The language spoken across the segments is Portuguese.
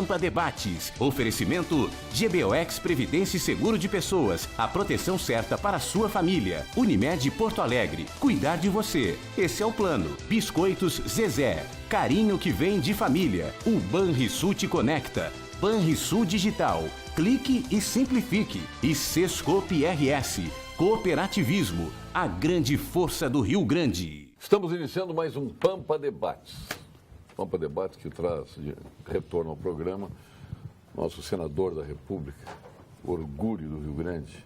Pampa Debates. Oferecimento GBOX Previdência e Seguro de Pessoas. A proteção certa para a sua família. Unimed Porto Alegre. Cuidar de você. Esse é o plano. Biscoitos Zezé. Carinho que vem de família. O Banrisul te conecta. Banrisul Digital. Clique e simplifique. E Sescope RS. Cooperativismo. A grande força do Rio Grande. Estamos iniciando mais um Pampa Debates. Pampa Debates que traz retorno ao programa nosso senador da República, orgulho do Rio Grande,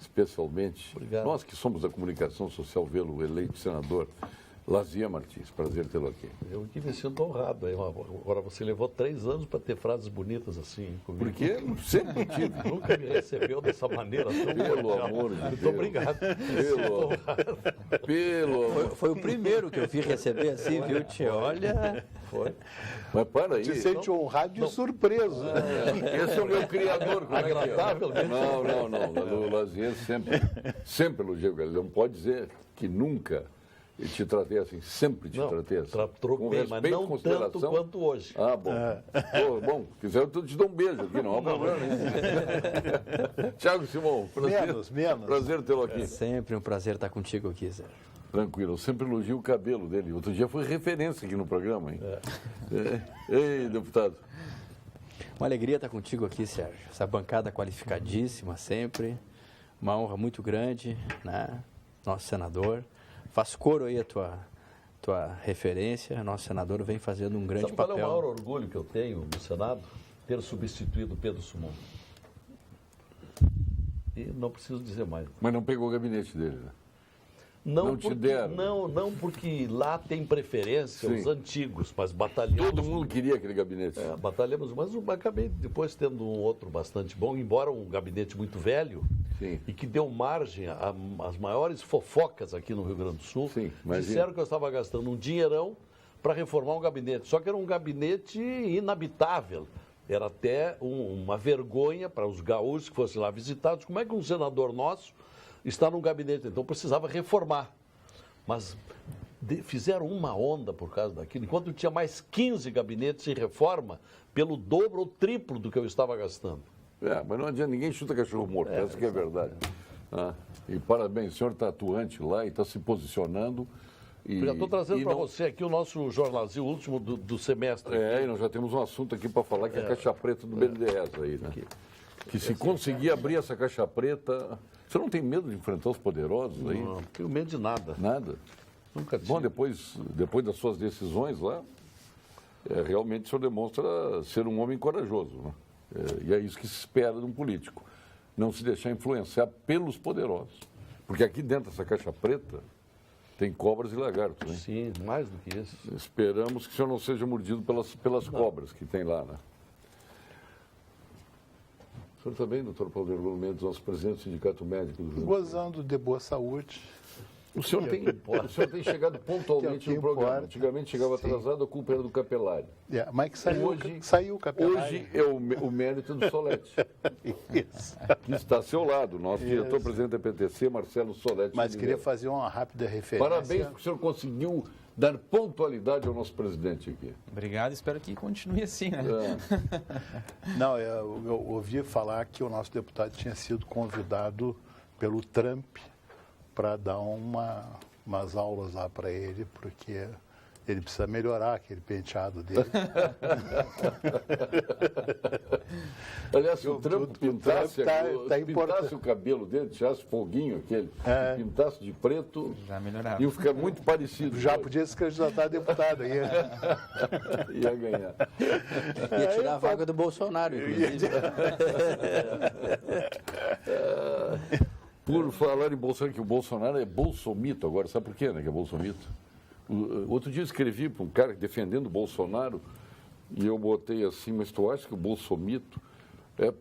especialmente Obrigado. Nós que somos da comunicação social, vê-lo eleito senador. Lazier Martins, prazer tê-lo aqui. Eu que me sinto honrado. Agora você levou 3 anos para ter frases bonitas assim comigo. Porque sempre tive. Nunca me recebeu dessa maneira tão Pelo cordial. amor de Deus. Muito obrigado. Foi o primeiro que eu vi receber assim, viu, tio? Olha. Foi. Mas para aí. Você sente honrado e surpreso. Esse é o meu criador. como é que é? Agradavelmente. Não. O Lazier sempre elogiou. Ele não pode dizer que nunca te tratei assim. Sempre te tratei assim. Troquei, mas respeito, não consideração. tanto quanto hoje. Ah, bom. Bom, quiser eu te dou um beijo aqui, não há problema nenhum. Tiago Simão, Menos. prazer tê-lo aqui. É sempre um prazer estar contigo aqui, Sérgio. Tranquilo, eu sempre elogio o cabelo dele. Outro dia foi referência aqui no programa, hein? Ei, deputado. Uma alegria estar contigo aqui, Sérgio. Essa bancada qualificadíssima sempre. Uma honra muito grande, né? Nosso senador. Faz coro aí a tua referência. Nosso senador vem fazendo um grande Sabe qual papel. é o maior orgulho que eu tenho no Senado? Ter substituído Pedro Sumon. E não preciso dizer mais. Mas não pegou o gabinete dele, né? Não te porque, deram. Não porque lá tem preferência Sim. os antigos, mas batalhamos. Todo mundo queria aquele gabinete. Batalhamos, mas eu acabei depois tendo um outro bastante bom, embora um gabinete muito velho. Sim. E que deu margem às maiores fofocas aqui no Rio Grande do Sul. Sim, imagina. Disseram que eu estava gastando um dinheirão para reformar um gabinete. Só que era um gabinete inabitável. Era até uma vergonha para os gaúchos que fossem lá visitados. Como é que um senador nosso está num gabinete? Então precisava reformar. Mas fizeram uma onda por causa daquilo. Enquanto tinha mais 15 gabinetes em reforma, pelo dobro ou triplo do que eu estava gastando. Mas não adianta, ninguém chuta cachorro morto, essa que é a verdade. E parabéns, o senhor está atuante lá e está se posicionando. Já estou trazendo para não... você aqui o nosso jornalzinho último do semestre. E nós já temos um assunto aqui para falar, que é a caixa preta do BNDES aí, né? Que se conseguir abrir essa caixa preta... Você não tem medo de enfrentar os poderosos aí? Não tenho medo de nada. Nada? Nunca tive. Bom, depois das suas decisões lá, realmente o senhor demonstra ser um homem corajoso, né? E é isso que se espera de um político. Não se deixar influenciar pelos poderosos. Porque aqui dentro dessa caixa preta tem cobras e lagartos, né? Sim, mais do que isso. Esperamos que o senhor não seja mordido pelas cobras que tem lá, né? O senhor também, doutor Paulo Dergolo Mendes, nosso presidente do Sindicato Médico do Rio. Gozando de boa saúde. O senhor tem chegado pontualmente no programa. Importa. Antigamente chegava Sim. atrasado, a culpa era do Capelari. Mas que Hoje- saiu o Capelari. Hoje é o mérito do Solete, Isso. que está ao seu lado, nosso diretor-presidente da PTC, Marcelo Solete. Mas queria Oliveira. fazer uma rápida referência. Parabéns, porque o senhor conseguiu dar pontualidade ao nosso presidente aqui. Obrigado, espero que continue assim, né? Não, eu ouvi falar que o nosso deputado tinha sido convidado pelo Trump para dar umas aulas lá para ele, porque ele precisa melhorar aquele penteado dele. Aliás, se o Trump pintasse, importante. o cabelo dele, tirasse foguinho aquele, pintasse de preto, Já melhorava. ia ficar muito parecido. Já podia se candidatar a deputado aí. Ia ganhar. Ia tirar a vaga do Bolsonaro, inclusive. Por falar em Bolsonaro, que o Bolsonaro é bolsomito agora, sabe por quê, né, que é bolsomito? Outro dia eu escrevi para um cara defendendo o Bolsonaro e eu botei assim, mas tu acha que o bolsomito...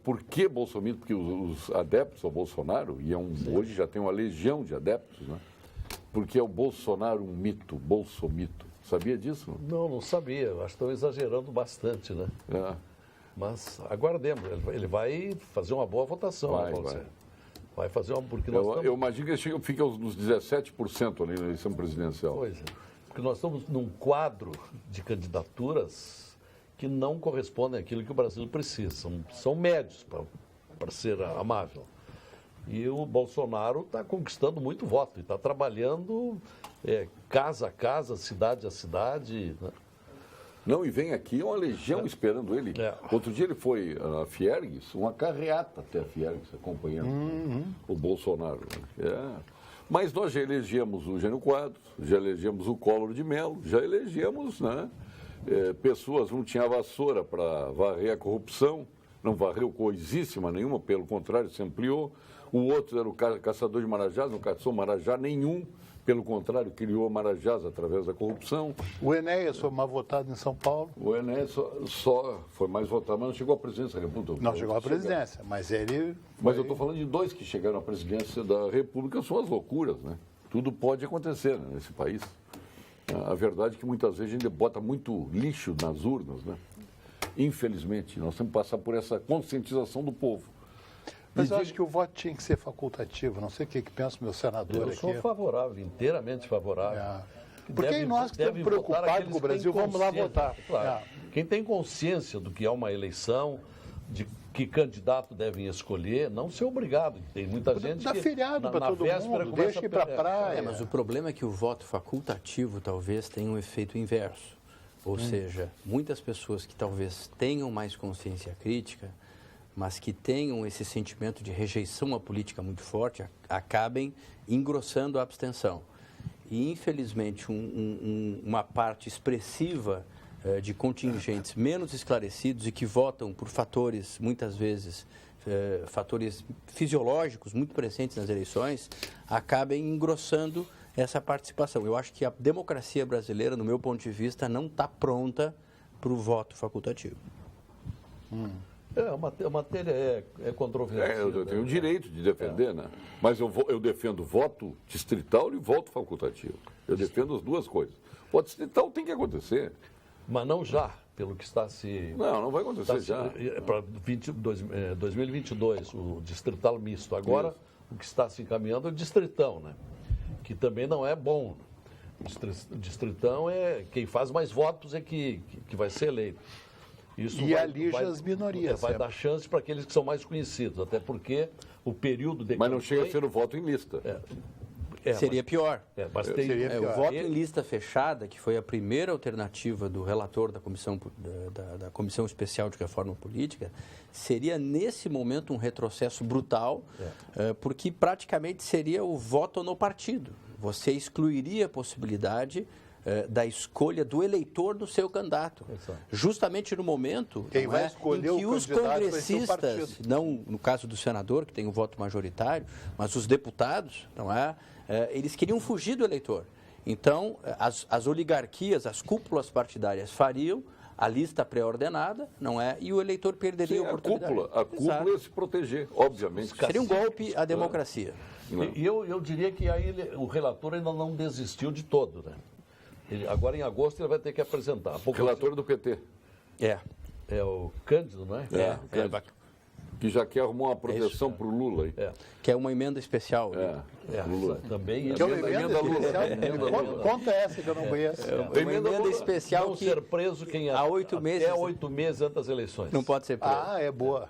por que bolsomito? Porque os adeptos ao Bolsonaro, hoje já tem uma legião de adeptos, né? Porque é o Bolsonaro um mito, bolsomito. Sabia disso? Não sabia. Eu acho que estão exagerando bastante, né? Mas aguardemos. Ele vai fazer uma boa votação, Vai. Vai fazer uma... Porque nós Eu imagino que ele fica nos 17% ali na eleição presidencial. Pois é. Porque nós estamos num quadro de candidaturas que não correspondem àquilo que o Brasil precisa. São médios para ser amável. E o Bolsonaro está conquistando muito voto e está trabalhando casa a casa, cidade a cidade. Né? Não, e vem aqui uma legião esperando ele. Outro dia ele foi a Fiergues, uma carreata até a Fiergues, acompanhando o Bolsonaro. Mas nós já elegemos o Jânio Quadros, já elegemos o Collor de Mello, já elegemos, né? Pessoas, não tinha vassoura para varrer a corrupção, não varreu coisíssima nenhuma, pelo contrário, se ampliou. O outro era o caçador de marajás, não caçou marajá nenhum, pelo contrário, criou marajás através da corrupção. O Enéas foi mais votado em São Paulo? O Enéas só foi mais votado, mas não chegou à presidência da República. Não chegou à presidência, mas ele... Mas eu estou falando de dois que chegaram à presidência da República, são as loucuras, né? Tudo pode acontecer, né, nesse país. A verdade é que muitas vezes a gente bota muito lixo nas urnas, né? Infelizmente, nós temos que passar por essa conscientização do povo. Mas eu acho que o voto tinha que ser facultativo. Não sei o que pensa o meu senador aqui. Eu sou favorável, inteiramente favorável. Porque nós que estamos preocupados com o Brasil, vamos lá votar. Claro. Quem tem consciência do que é uma eleição, de que candidato devem escolher, não ser obrigado. Tem muita gente dá que feriado para todo mundo, deixa ir para a praia. Mas o problema é que o voto facultativo talvez tenha um efeito inverso. Ou seja, muitas pessoas que talvez tenham mais consciência crítica, mas que tenham esse sentimento de rejeição à política muito forte, acabem engrossando a abstenção. E, infelizmente, uma parte expressiva de contingentes menos esclarecidos e que votam por fatores, muitas vezes, fatores fisiológicos muito presentes nas eleições, acabem engrossando essa participação. Eu acho que a democracia brasileira, no meu ponto de vista, não está pronta para o voto facultativo. A matéria é controversa. Eu tenho o direito de defender, né? Mas eu defendo voto distrital e voto facultativo. Eu defendo as duas coisas. Voto distrital tem que acontecer. Mas não já, pelo que está se... Não vai acontecer já. Para 2022, o distrital misto. Agora, o que está se encaminhando é o distritão, né? Que também não é bom. O distritão é quem faz mais votos é que vai ser eleito. Isso alija as minorias. Vai dar chance para aqueles que são mais conhecidos, até porque o período de... Mas não chega a ser o voto em lista. Seria pior. O voto em lista fechada, que foi a primeira alternativa do relator da Comissão Especial de Reforma Política, seria nesse momento um retrocesso brutal, porque praticamente seria o voto no partido. Você excluiria a possibilidade da escolha do eleitor do seu candidato. Justamente no momento em que os congressistas, não no caso do senador, que tem o voto majoritário, mas os deputados, eles queriam fugir do eleitor. Então, as oligarquias, as cúpulas partidárias fariam a lista pré-ordenada, e o eleitor perderia a oportunidade. A cúpula ia se proteger, obviamente. Seria um golpe à democracia. E eu diria que aí o relator ainda não desistiu de todo, né? Agora, em agosto, ele vai ter que apresentar. Relator do PT. É o Cândido, não é? Que já quer arrumar uma proteção para o Lula. Aí. Que é uma emenda especial. Lula. Também. Que é uma emenda especial? Conta essa que eu não conheço. Uma emenda especial não que ser preso quem há 8 meses... Até 8 meses antes das eleições. Não pode ser preso. É boa.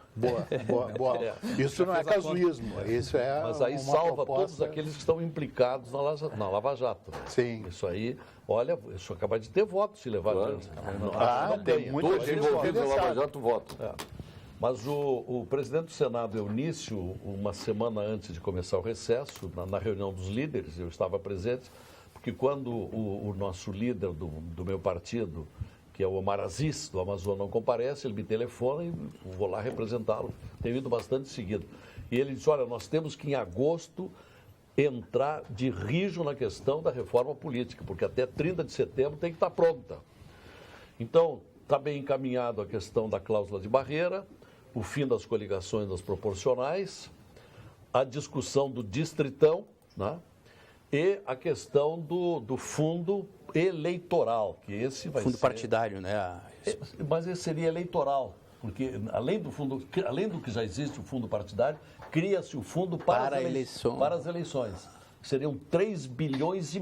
Isso não é casuísmo. Isso é Mas aí salva todos aqueles que estão implicados na Lava Jato. Sim. Isso aí, olha, isso acaba de ter voto se levar adiante. Não tem muito. Todos envolvidos na Lava Jato votam. Mas o presidente do Senado, Eunício, uma semana antes de começar o recesso, na reunião dos líderes, eu estava presente, porque quando o nosso líder do meu partido, que é o Omar Aziz, do Amazonas, não comparece, ele me telefona e vou lá representá-lo. Tenho ido bastante seguido. E ele disse, olha, nós temos que em agosto entrar de rijo na questão da reforma política, porque até 30 de setembro tem que estar pronta. Então, está bem encaminhado a questão da cláusula de barreira, o fim das coligações das proporcionais, a discussão do distritão, né? E a questão do fundo eleitoral, que esse vai fundo ser... partidário, né? Mas esse seria eleitoral, porque além do que já existe o fundo partidário, cria-se o fundo para as eleições. Seriam 3,5 bilhões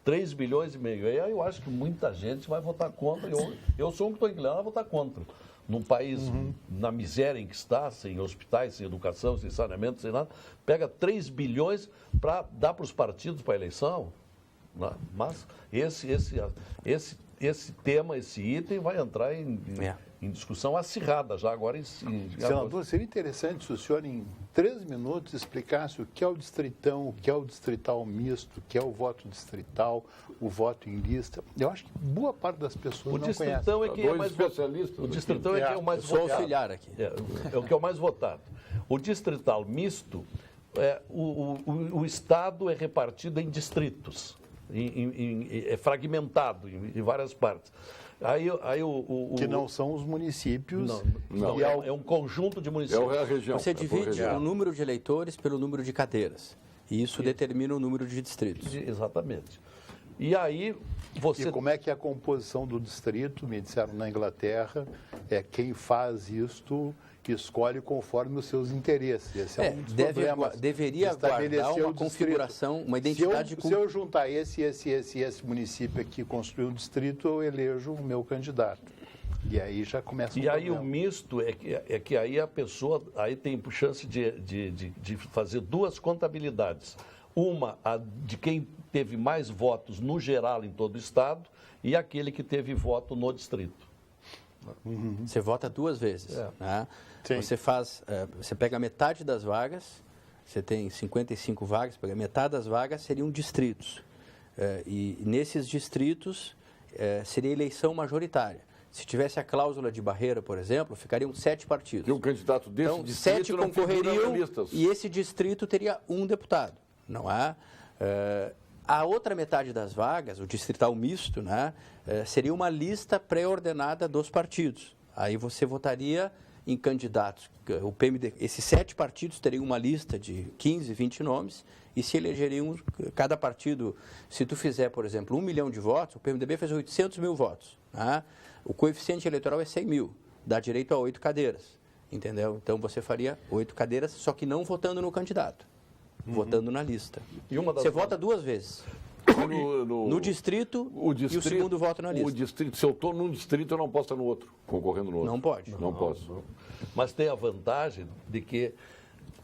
3 bilhões e meio. Aí eu acho que muita gente vai votar contra. Eu sou um que estou inclinado a votar contra. Num país na miséria em que está, sem hospitais, sem educação, sem saneamento, sem nada, pega 3 bilhões para dar para os partidos para a eleição. Mas esse tema, esse item vai entrar em discussão acirrada já agora em Senador, seria interessante se o senhor em 3 minutos explicasse o que é o distritão, o que é o distrital misto, o que é o voto distrital, o voto em lista. Eu acho que boa parte das pessoas não conhece. É que é mais especialistas. O distritão é que é o mais Sou votado. auxiliar aqui. É o que é o mais votado. O distrital misto, o Estado é repartido em distritos, é fragmentado em várias partes. Que não são os municípios. Não, é um conjunto de municípios. É a região. Você divide o número de eleitores pelo número de cadeiras. E isso determina o número de distritos. Exatamente. E aí você... E como é que é a composição do distrito? Me disseram na Inglaterra, quem faz isto escolhe conforme os seus interesses. Esse é um dos problemas. Deveria guardar uma configuração, uma identidade... Se eu juntar esse município aqui e construir um distrito, eu elejo o meu candidato. E aí já começa o problema. E aí o misto é que aí a pessoa aí tem chance de fazer 2 contabilidades. Uma, a de quem teve mais votos no geral em todo o Estado e aquele que teve voto no distrito. Você vota 2 vezes. Né? Você pega metade das vagas, você tem 55 vagas, pega metade das vagas seriam distritos. E nesses distritos seria eleição majoritária. Se tivesse a cláusula de barreira, por exemplo, ficariam 7 partidos. E um candidato desse então, distrito 7 concorreriam listas. E esse distrito teria 1 deputado. Não há... A outra metade das vagas, o distrital misto, né, seria uma lista pré-ordenada dos partidos. Aí você votaria em candidatos. O PMDB, esses 7 partidos teriam uma lista de 15, 20 nomes e se elegeriam cada partido. Se tu fizer, por exemplo, 1 milhão de votos, o PMDB fez 800 mil votos. Né? O coeficiente eleitoral é 100 mil, dá direito a 8 cadeiras. Entendeu? Então você faria 8 cadeiras, só que não votando no candidato. Votando na lista. Você vota 2 vezes. No distrito e o segundo voto na lista. O distrito, se eu estou num distrito, eu não posso estar no outro, concorrendo no outro. Não pode. Não posso. Mas tem a vantagem de que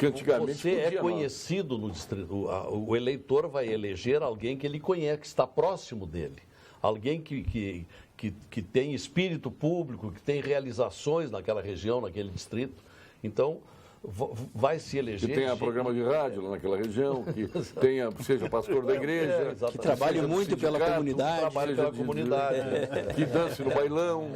antigamente você é conhecido no distrito. O eleitor vai eleger alguém que ele conhece, que está próximo dele. Alguém que tem espírito público, que tem realizações naquela região, naquele distrito. Então, vai se eleger... Que tenha programa de rádio lá naquela região, que tenha, seja pastor da igreja... que trabalhe muito pela comunidade. Trabalhe pela comunidade. Que dance no bailão.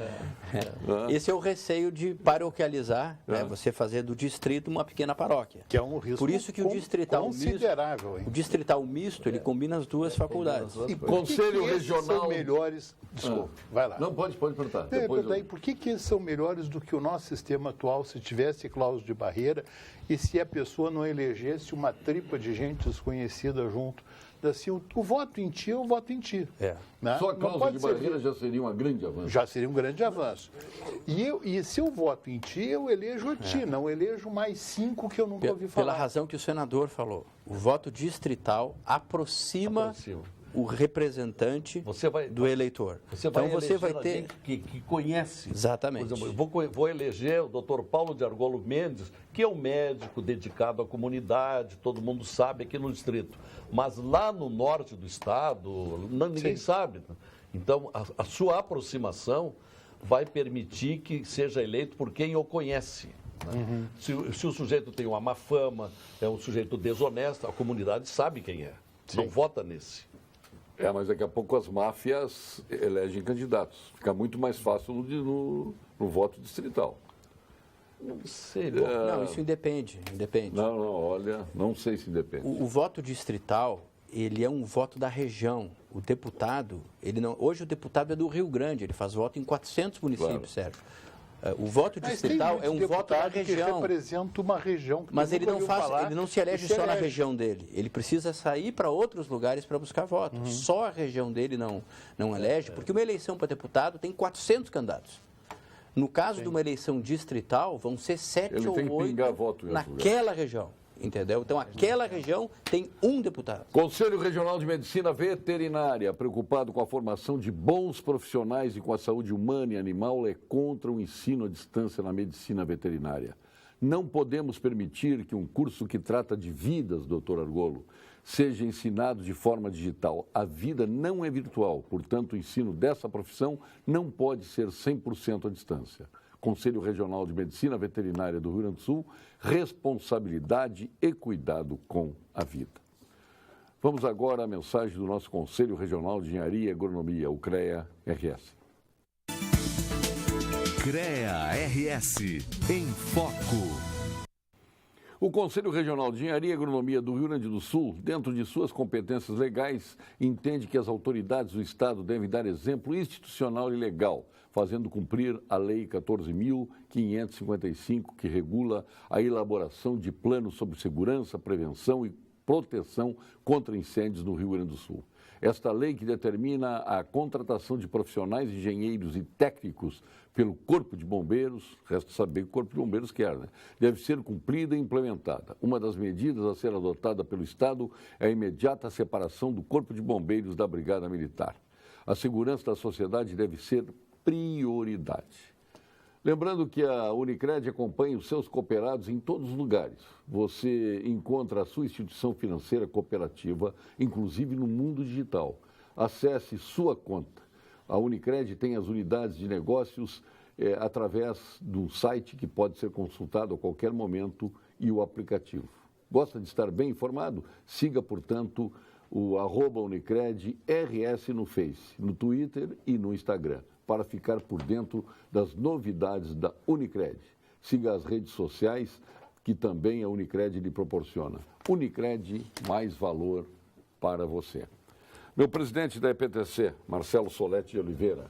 Esse é o receio de paroquializar, né? Você fazer do distrito uma pequena paróquia. Que é um risco Por isso que o distrital considerável. Misto, o distrital misto, ele combina as 2 faculdades. E Conselho Regional... são melhores... Desculpa, vai lá. Não, pode perguntar. Por que eles são melhores do que o nosso sistema atual, se tivesse cláusula de barreira e se a pessoa não elegesse uma tripa de gente desconhecida junto? Assim, o voto em ti é o voto em ti. Né? Só a cláusula de barreira já seria um grande avanço. Já seria um grande avanço. E se eu voto em ti, eu elejo a ti, não elejo mais 5 que eu nunca ouvi falar. Pela razão que o senador falou, o voto distrital aproxima. O representante do eleitor. Então você vai ter que conhece. Exatamente. Por exemplo, eu vou eleger o Dr. Paulo de Argolo Mendes, que é um médico dedicado à comunidade, todo mundo sabe aqui no distrito. Mas lá no norte do estado, ninguém sabe. Então, a sua aproximação vai permitir que seja eleito por quem o conhece. Né? Se o sujeito tem uma má fama, é um sujeito desonesto, a comunidade sabe quem é. Não vota nesse. Mas daqui a pouco as máfias elegem candidatos. Fica muito mais fácil no voto distrital. Não sei. Não, isso independe. Não, olha, não sei se independe. O voto distrital, ele é um voto da região. O deputado, hoje o deputado é do Rio Grande, ele faz voto em 400 municípios, Sérgio. O voto distrital é um voto da região. Que representa uma região. Mas ele não se elege só na região dele. Ele precisa sair para outros lugares para buscar votos. Só a região dele não elege, porque uma eleição para deputado tem 400 candidatos. No caso de uma eleição distrital, vão ser 7 ou 8 naquela região. entendeu? Então, aquela região tem um deputado. Conselho Regional de Medicina Veterinária, preocupado com a formação de bons profissionais e com a saúde humana e animal, é contra o ensino à distância na medicina veterinária. Não podemos permitir que um curso que trata de vidas, doutor Argolo, seja ensinado de forma digital. A vida não é virtual, portanto, o ensino dessa profissão não pode ser 100% à distância. Conselho Regional de Medicina Veterinária do Rio Grande do Sul, responsabilidade e cuidado com a vida. Vamos agora à mensagem do nosso Conselho Regional de Engenharia e Agronomia, o CREA-RS. CREA-RS, em foco. O Conselho Regional de Engenharia e Agronomia do Rio Grande do Sul, dentro de suas competências legais, entende que as autoridades do Estado devem dar exemplo institucional e legal, fazendo cumprir a Lei 14.555, que regula a elaboração de planos sobre segurança, prevenção e proteção contra incêndios no Rio Grande do Sul. Esta lei, que determina a contratação de profissionais, engenheiros e técnicos pelo Corpo de Bombeiros, resta saber o que o Corpo de Bombeiros quer, né? Deve ser cumprida e implementada. Uma das medidas a ser adotada pelo Estado é a imediata separação do Corpo de Bombeiros da Brigada Militar. A segurança da sociedade deve ser prioridade. Lembrando que a Unicred acompanha os seus cooperados em todos os lugares. Você encontra a sua instituição financeira cooperativa, inclusive no mundo digital. Acesse sua conta. A Unicred tem as unidades de negócios através de um site que pode ser consultado a qualquer momento e o aplicativo. Gosta de estar bem informado? Siga, portanto, o @UnicredRS no Face, no Twitter e no Instagram, para ficar por dentro das novidades da Unicred. Siga as redes sociais que também a Unicred lhe proporciona. Unicred, mais valor para você. Meu presidente da EPTC, Marcelo Solete de Oliveira,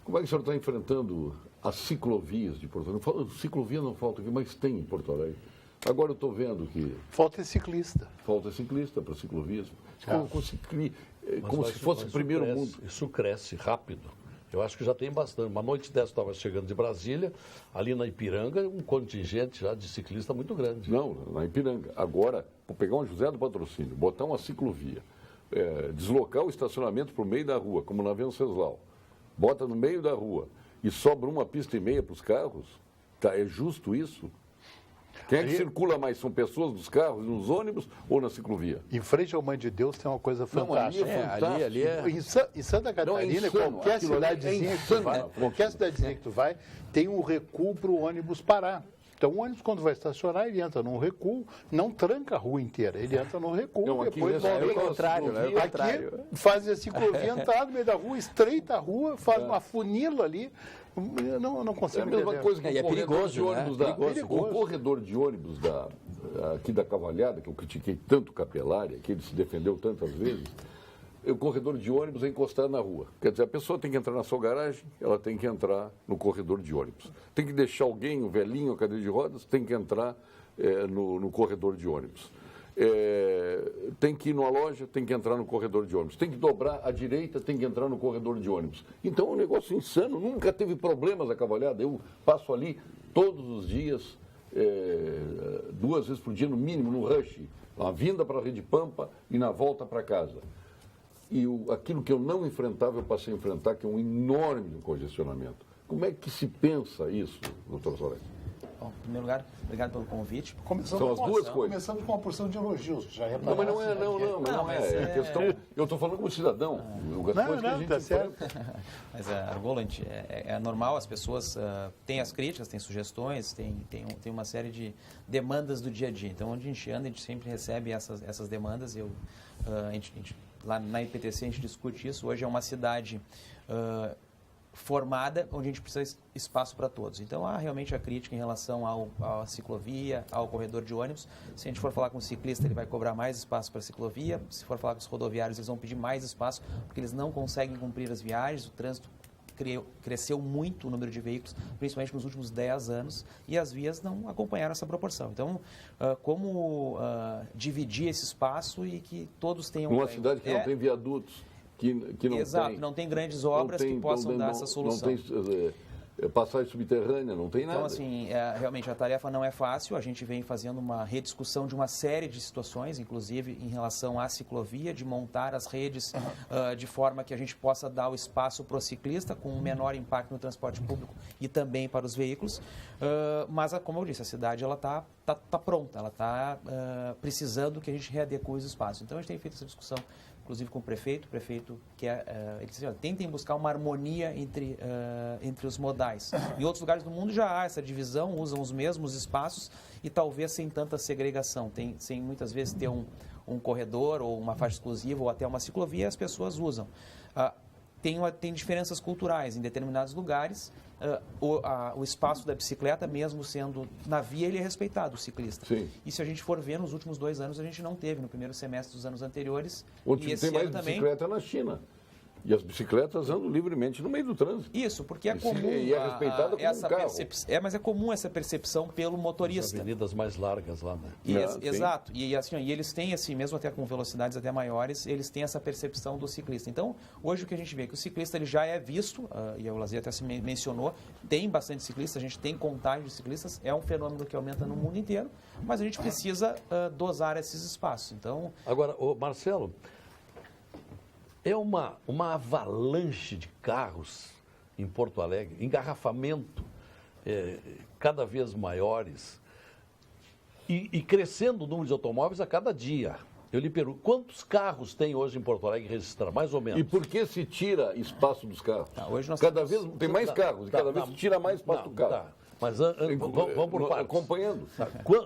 como é que o senhor está enfrentando as ciclovias de Porto Alegre? Ciclovia não falta aqui, mas tem em Porto Alegre. Agora eu estou vendo que... Falta ciclista. Falta ciclista para ciclovias. Como se fosse o primeiro mundo. Isso cresce rápido. Eu acho que já tem bastante. Uma noite dessa estava chegando de Brasília, ali na Ipiranga, um contingente já de ciclista muito grande. Não, na Ipiranga. Agora, vou pegar um José do Patrocínio, botar uma ciclovia, deslocar o estacionamento para o meio da rua, como na Venceslau, bota no meio da rua e sobra uma pista e meia para os carros, tá, é justo isso? Quem é que circula mais? São pessoas dos carros, nos ônibus ou na ciclovia? Em frente ao Mãe de Deus tem uma coisa fantástica. Ali é Em Santa Catarina, qualquer cidadezinha que tu vai, tem um recuo para o ônibus parar. Então, o ônibus, quando vai estacionar, ele entra num recuo, não tranca a rua inteira, ele entra num recuo, não, depois é o contrário, né? Aqui, faz a ciclovia entrar no meio da rua, estreita a rua, faz uma funila ali. Eu não consigo entender. É a mesma coisa que é perigoso, de ônibus, né? O corredor de ônibus aqui da Cavalhada, que eu critiquei tanto Capelária, que ele se defendeu tantas vezes, o corredor de ônibus é encostado na rua. Quer dizer, a pessoa tem que entrar na sua garagem, ela tem que entrar no corredor de ônibus. Tem que deixar alguém, um velhinho, a cadeira de rodas, tem que entrar no corredor de ônibus. Tem que ir numa loja, tem que entrar no corredor de ônibus. Tem que dobrar à direita, tem que entrar no corredor de ônibus. Então é um negócio insano, nunca teve problemas a Cavalhada. Eu passo ali todos os dias, 2 vezes por dia no mínimo, no rush, na vinda para a Rede Pampa e na volta para casa. E aquilo que eu não enfrentava, eu passei a enfrentar, que é um enorme congestionamento. Como é que se pensa isso, doutor Solete? Bom, em primeiro lugar, obrigado pelo convite. São as duas coisas. Começamos com uma porção de elogios. Já não, mas não é, não é. É questão, eu estou falando como cidadão. Tá certo. Mas, Argolo, é normal, as pessoas têm as críticas, têm sugestões, tem uma série de demandas do dia a dia. Então, onde a gente anda, a gente sempre recebe essas demandas. Lá na IPTC a gente discute isso. Hoje é uma cidade formada, onde a gente precisa de espaço para todos. Então, há realmente a crítica em relação à ciclovia, ao corredor de ônibus. Se a gente for falar com o ciclista, ele vai cobrar mais espaço para a ciclovia. Se for falar com os rodoviários, eles vão pedir mais espaço, porque eles não conseguem cumprir as viagens. O trânsito cresceu muito o número de veículos, principalmente nos últimos 10 anos, e as vias não acompanharam essa proporção. Então, como dividir esse espaço e que todos tenham... Numa cidade que não tem viadutos, que não Exato, tem... não tem grandes obras que possam dar essa solução. passagem subterrânea, não tem nada. Então, assim, realmente a tarefa não é fácil. A gente vem fazendo uma rediscussão de uma série de situações, inclusive em relação à ciclovia, de montar as redes de forma que a gente possa dar o espaço para o ciclista com um menor impacto no transporte público e também para os veículos. Mas, como eu disse, a cidade ela tá pronta, ela está precisando que a gente readeque os espaços. Então, a gente tem feito essa discussão, inclusive com o prefeito quer, ele disse, tentem buscar uma harmonia entre os modais. Em outros lugares do mundo já há essa divisão, usam os mesmos espaços e talvez sem tanta segregação, sem muitas vezes ter um corredor ou uma faixa exclusiva ou até uma ciclovia, as pessoas usam. Tem diferenças culturais. Em determinados lugares, o espaço da bicicleta, mesmo sendo na via, ele é respeitado, o ciclista. Sim. E se a gente for ver, nos últimos 2 anos, a gente não teve, no primeiro semestre dos anos anteriores. Onde e esse tem mais ano também, bicicleta na China. E as bicicletas andam livremente no meio do trânsito. Isso, porque é comum. E é respeitada como um carro. Mas é comum essa percepção pelo motorista. As avenidas mais largas lá, né? Exato. E eles têm, assim, mesmo até com velocidades até maiores, eles têm essa percepção do ciclista. Então, hoje o que a gente vê é que o ciclista ele já é visto, e o Lazier até se mencionou, tem bastante ciclista, a gente tem contagem de ciclistas, é um fenômeno que aumenta no mundo inteiro, mas a gente precisa dosar esses espaços. Então, agora, Marcelo, é uma avalanche de carros em Porto Alegre, engarrafamento cada vez maiores e crescendo o número de automóveis a cada dia. Eu lhe pergunto, quantos carros tem hoje em Porto Alegre registrados, mais ou menos? E por que se tira espaço dos carros? Hoje nós cada vez tem mais carros, e cada vez se tira mais espaço do carro. Mas vamos por partes. Acompanhando.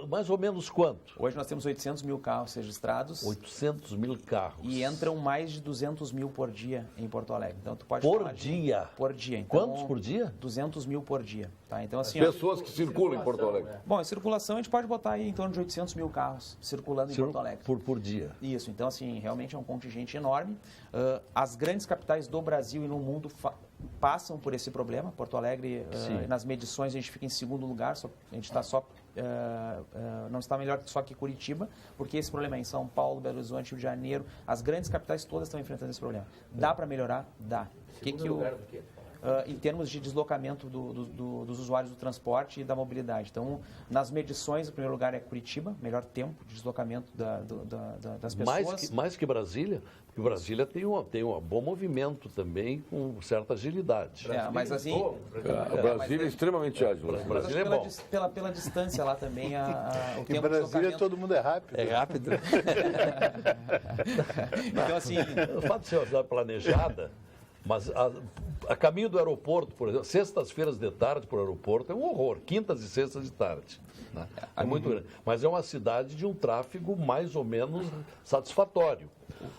Mais ou menos quanto? Hoje nós temos 800 mil carros registrados. 800 mil carros. E entram mais de 200 mil por dia em Porto Alegre. Então, tu pode por dia? Por dia. Então, quantos por dia? 200 mil por dia. Tá? Então, assim, pessoas que circulam em Porto Alegre. Bom, em circulação a gente pode botar aí em torno de 800 mil carros circulando em Porto Alegre. Por dia. Isso. Então, assim, realmente é um contingente enorme. As grandes capitais do Brasil e no mundo passam por esse problema. Porto Alegre, nas medições, a gente fica em segundo lugar, a gente está não está melhor só que Curitiba, porque esse problema é em São Paulo, Belo Horizonte, Rio de Janeiro, as grandes capitais todas estão enfrentando esse problema. Dá para melhorar? Dá. Em termos de deslocamento dos usuários do transporte e da mobilidade. Então, nas medições, o primeiro lugar é Curitiba, melhor tempo de deslocamento das pessoas. Mais que Brasília? Porque Brasília tem um bom movimento também, com certa agilidade. Mas assim... Brasília é extremamente ágil. Brasília é bom. Pela distância lá também, o tempo em Brasília todo mundo é rápido. É rápido. Então, assim... O fato de ser uma cidade planejada, mas a caminho do aeroporto, por exemplo, sextas-feiras de tarde para o aeroporto é um horror, quintas e sextas de tarde. Né? É muito grande. Mas é uma cidade de um tráfego mais ou menos satisfatório.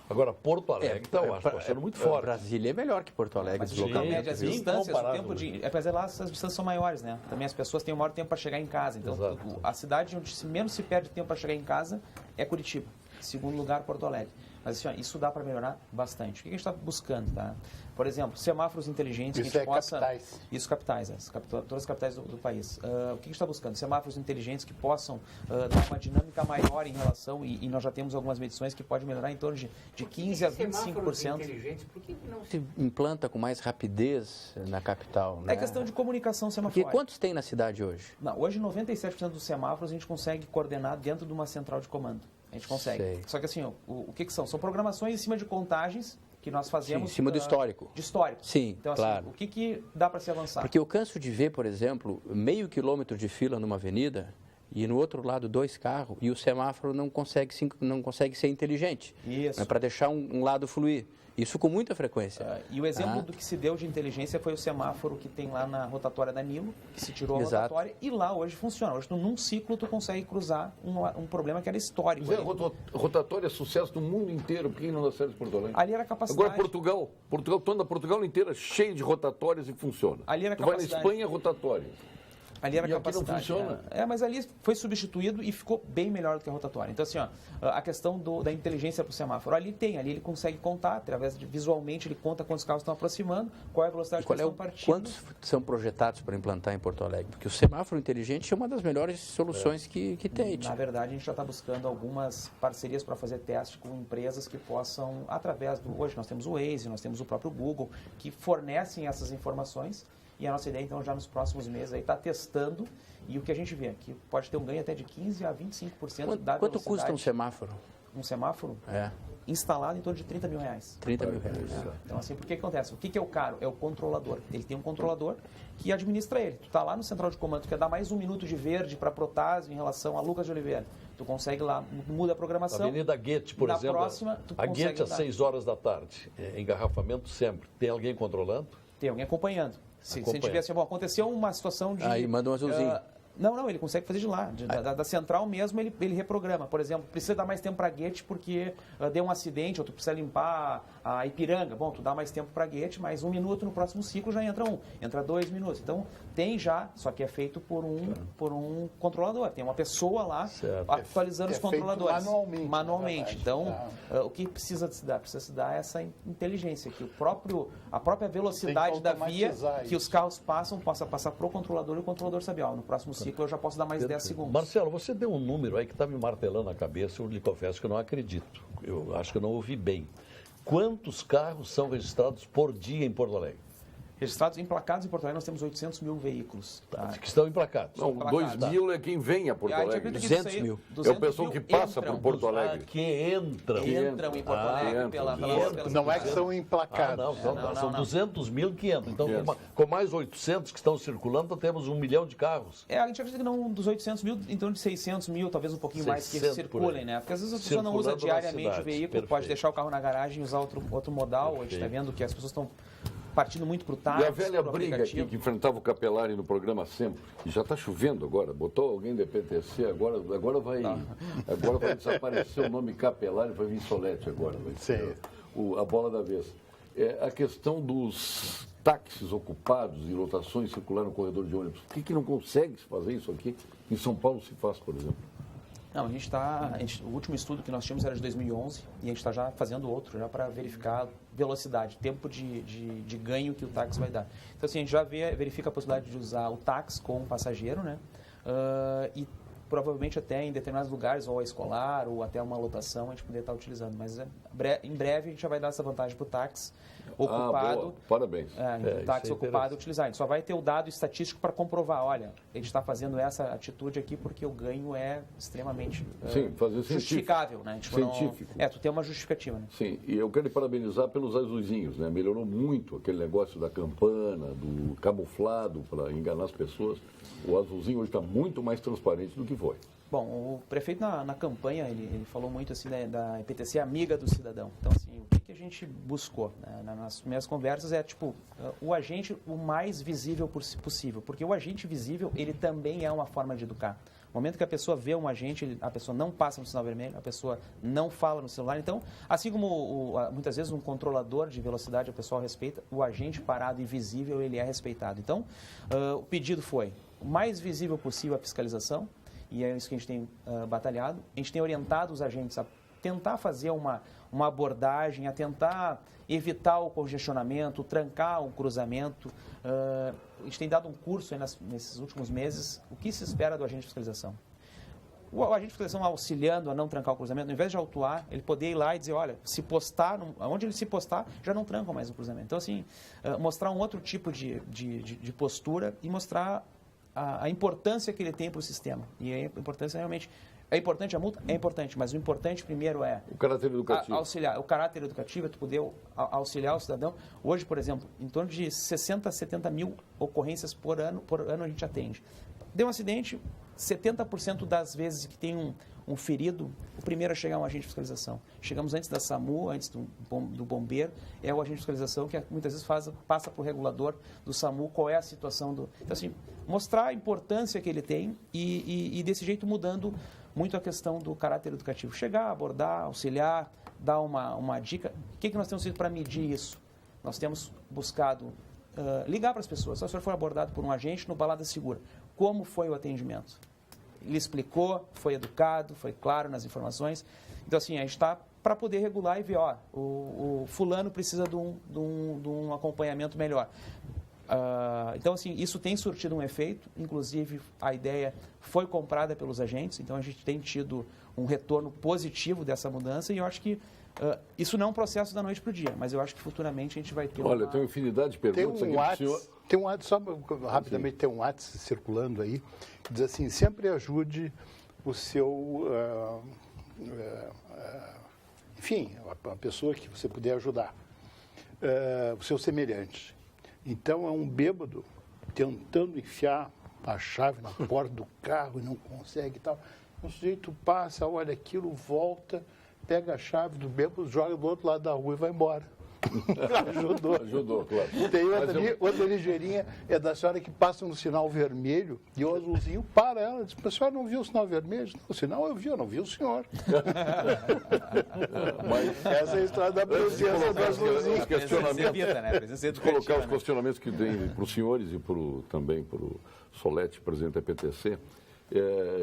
Agora, Porto Alegre, eu acho que está sendo muito forte. Brasília é melhor que Porto Alegre. Mas as distâncias, o tempo de... Apesar de lá, as distâncias são maiores, né? Também as pessoas têm o maior tempo para chegar em casa. Então, a cidade onde menos se perde tempo para chegar em casa é Curitiba. Segundo lugar, Porto Alegre. Mas assim, isso dá para melhorar bastante. O que a gente está buscando, tá? Por exemplo, semáforos inteligentes isso que a gente possa... Capitais. Isso, capitais. Todas as capitais do país. O que a gente está buscando? Semáforos inteligentes que possam dar uma dinâmica maior em relação, e nós já temos algumas medições que pode melhorar em torno de 15% a 25%. Inteligentes, por que não se implanta com mais rapidez na capital? Né? É questão de comunicação semafórica. Porque quantos tem na cidade hoje? Não, hoje 97% dos semáforos a gente consegue coordenar dentro de uma central de comando. A gente consegue. Sei. Só que assim, o que são? São programações em cima de contagens que nós fazemos... Sim, em cima do histórico. De histórico. Sim, então, claro. Assim, o que dá para se avançar? Porque eu canso de ver, por exemplo, meio quilômetro de fila numa avenida e no outro lado 2 carros e o semáforo não consegue ser inteligente. Isso. Para deixar um lado fluir. Isso com muita frequência. E o exemplo do que se deu de inteligência foi o semáforo que tem lá na rotatória da Nilo, que se tirou a rotatória, e lá hoje funciona. Hoje, num ciclo, tu consegue cruzar um problema que era histórico. Mas rotatória é sucesso no mundo inteiro, por que não dá certo em Porto Alegre? Ali era a capacidade. Agora Portugal inteira cheia de rotatórias e funciona. Ali era a tu vai na capacidade. Espanha, rotatória. Ali era e capacidade. Aqui não funciona. Mas ali foi substituído e ficou bem melhor do que a rotatória. Então, assim, a questão da inteligência para o semáforo, ali ele consegue contar, através de visualmente, ele conta quantos carros estão aproximando, qual é a velocidade que eles estão partindo. Quantos são projetados para implantar em Porto Alegre? Porque o semáforo inteligente é uma das melhores soluções que tem. Na verdade, a gente já está buscando algumas parcerias para fazer teste com empresas que possam, através do... Hoje nós temos o Waze, nós temos o próprio Google, que fornecem essas informações e a nossa ideia, então, já nos próximos meses, está testando, e o que a gente vê, que pode ter um ganho até de 15% a 25% da Quanto velocidade. custa um semáforo? Um semáforo? É, Instalado em torno de R$30 mil. 30 mil reais. Então, assim, por que acontece? O que é o caro? É o controlador. Ele tem um controlador que administra ele. Tu está lá no central de comando, tu quer dar mais 1 minuto de verde para Protásio em relação a Lucas de Oliveira. Tu consegue lá, muda a programação. Avenida Goethe, por Na exemplo. próxima, tu a consegue Goethe às dar. 6 horas da tarde. Engarrafamento sempre. Tem alguém controlando? Tem alguém acompanhando. Se a gente vê assim, bom, aconteceu uma situação de... Aí manda um azulzinho. Não, ele consegue fazer de lá. Da central mesmo, ele reprograma. Por exemplo, precisa dar mais tempo para Goethe porque deu um acidente, ou tu precisa limpar a Ipiranga. Bom, tu dá mais tempo para Goethe, mais 1 minuto, no próximo ciclo já entra 1. Entra 2 minutos. Então, tem já, só que é feito por um controlador. Tem uma pessoa lá atualizando os controladores. Manualmente. Então, o que precisa se dar? Precisa se dar essa inteligência, que a própria velocidade da via que os carros passam, possa passar para o controlador e o controlador sabe, no próximo ciclo eu já posso dar mais 10 segundos. Marcelo, você deu um número aí que está me martelando a cabeça, eu lhe confesso que eu não acredito. Eu acho que eu não ouvi bem. Quantos carros são registrados por dia em Porto Alegre? Registrados, emplacados em Porto Alegre, nós temos 800 mil veículos. Tá? Que estão emplacados. Não, 2.000 é quem vem a Porto E aí, Alegre. acredita que 200 disso aí, mil. 200 É o pessoal mil que passa entram, por Porto Alegre. Que entram. Entram em Porto Alegre entram. pelas Não é que são emplacados. São 200 mil que entram. Então, Yes. com mais 800 que estão circulando, nós temos 1 milhão de carros. A gente acredita que não dos 800 mil, em torno de 600 mil, talvez um pouquinho mais, que 600 por circulem, aí. né? Porque às vezes a pessoa não usa Circulando na diariamente o cidade. veículo, Perfeito. pode deixar o carro na garagem e usar outro modal. A gente está vendo que as pessoas estão partindo muito para o táxi, E a velha pro briga aqui aplicativo. que enfrentava o Capelari no programa sempre, e já está chovendo agora, botou alguém da PTC, agora vai desaparecer o nome Capelari, vai vir Solete agora, vai ser a bola da vez. É a questão dos táxis ocupados e lotações circular no corredor de ônibus. Por que não consegue se fazer isso aqui? Em São Paulo se faz, por exemplo. Não, o último estudo que nós tínhamos era de 2011 e a gente está já fazendo outro, já para verificar velocidade, tempo de ganho que o táxi vai dar. Então, assim, a gente já verifica a possibilidade de usar o táxi com um passageiro, né? E provavelmente até em determinados lugares, ou a escolar, ou até uma lotação, a gente poderia estar utilizando. Mas em breve a gente já vai dar essa vantagem para o táxi ocupado. Boa. Parabéns. O táxi ocupado utilizar. A gente só vai ter o dado estatístico para comprovar, olha, a gente está fazendo essa atitude aqui porque o ganho é extremamente fazer justificável, né? Tipo, científico. Tu tem uma justificativa, né? Sim, e eu quero lhe parabenizar pelos azulzinhos, né? Melhorou muito aquele negócio da campana, do camuflado para enganar as pessoas. O azulzinho hoje está muito mais transparente do que foi. Bom, o prefeito na campanha, ele falou muito assim da EPTC amiga do cidadão. Então, assim, o que a gente buscou, né, nas primeiras conversas é, o agente o mais visível possível. Porque o agente visível, ele também é uma forma de educar. No momento que a pessoa vê um agente, a pessoa não passa no sinal vermelho, a pessoa não fala no celular. Então, assim como muitas vezes um controlador de velocidade o pessoal respeita, o agente parado e visível, ele é respeitado. Então, o pedido foi o mais visível possível a fiscalização, e é isso que a gente tem batalhado. A gente tem orientado os agentes a tentar fazer uma abordagem, a tentar evitar o congestionamento, trancar o cruzamento. A gente tem dado um curso aí nesses últimos meses, o que se espera do agente de fiscalização. O agente de fiscalização auxiliando a não trancar o cruzamento, ao invés de autuar, ele poder ir lá e dizer, olha, se postar, onde ele se postar, já não trancam mais o cruzamento. Então, assim, mostrar um outro tipo de postura e mostrar a importância que ele tem para o sistema. E a importância realmente... É importante a multa? É importante, mas o importante primeiro é... O caráter educativo. Auxiliar. O caráter educativo é tu poder auxiliar o cidadão. Hoje, por exemplo, em torno de 60 a 70 mil ocorrências por ano a gente atende. Deu um acidente, 70% das vezes que tem um ferido, o primeiro a chegar é um agente de fiscalização. Chegamos antes da SAMU, antes do bombeiro, é o agente de fiscalização que muitas vezes passa para o regulador do SAMU qual é a situação do... Então, assim, mostrar a importância que ele tem e desse jeito mudando muito a questão do caráter educativo. Chegar, abordar, auxiliar, dar uma dica. O que nós temos feito para medir isso? Nós temos buscado ligar para as pessoas. Se o senhor for abordado por um agente no Balada Segura, como foi o atendimento? Ele explicou, foi educado, foi claro nas informações. Então, assim, a gente está para poder regular e ver, o fulano precisa de um acompanhamento melhor. Então, assim, isso tem surtido um efeito, inclusive a ideia foi comprada pelos agentes, então a gente tem tido um retorno positivo dessa mudança e eu acho que Isso não é um processo da noite para o dia, mas eu acho que futuramente a gente vai ter Olha, tem uma infinidade de perguntas aqui para o senhor. Tem um WhatsApp, só rapidamente, tem um WhatsApp circulando aí, que diz assim, sempre ajude o seu, enfim, a pessoa que você puder ajudar, o seu semelhante. Então, é um bêbado tentando enfiar a chave na porta do carro e não consegue e tal. O sujeito passa, olha aquilo, volta, pega a chave do bêbado, joga do outro lado da rua e vai embora. Ajudou, claro. Tem outra ligeirinha, é da senhora que passa no sinal vermelho e o azulzinho para ela. Diz, a senhora não viu o sinal vermelho? Não, o sinal eu não vi o senhor. Mas essa é a história da presença das luzinhas. Colocar os questionamentos que tem para os senhores e também para o Solete, presidente da PTC,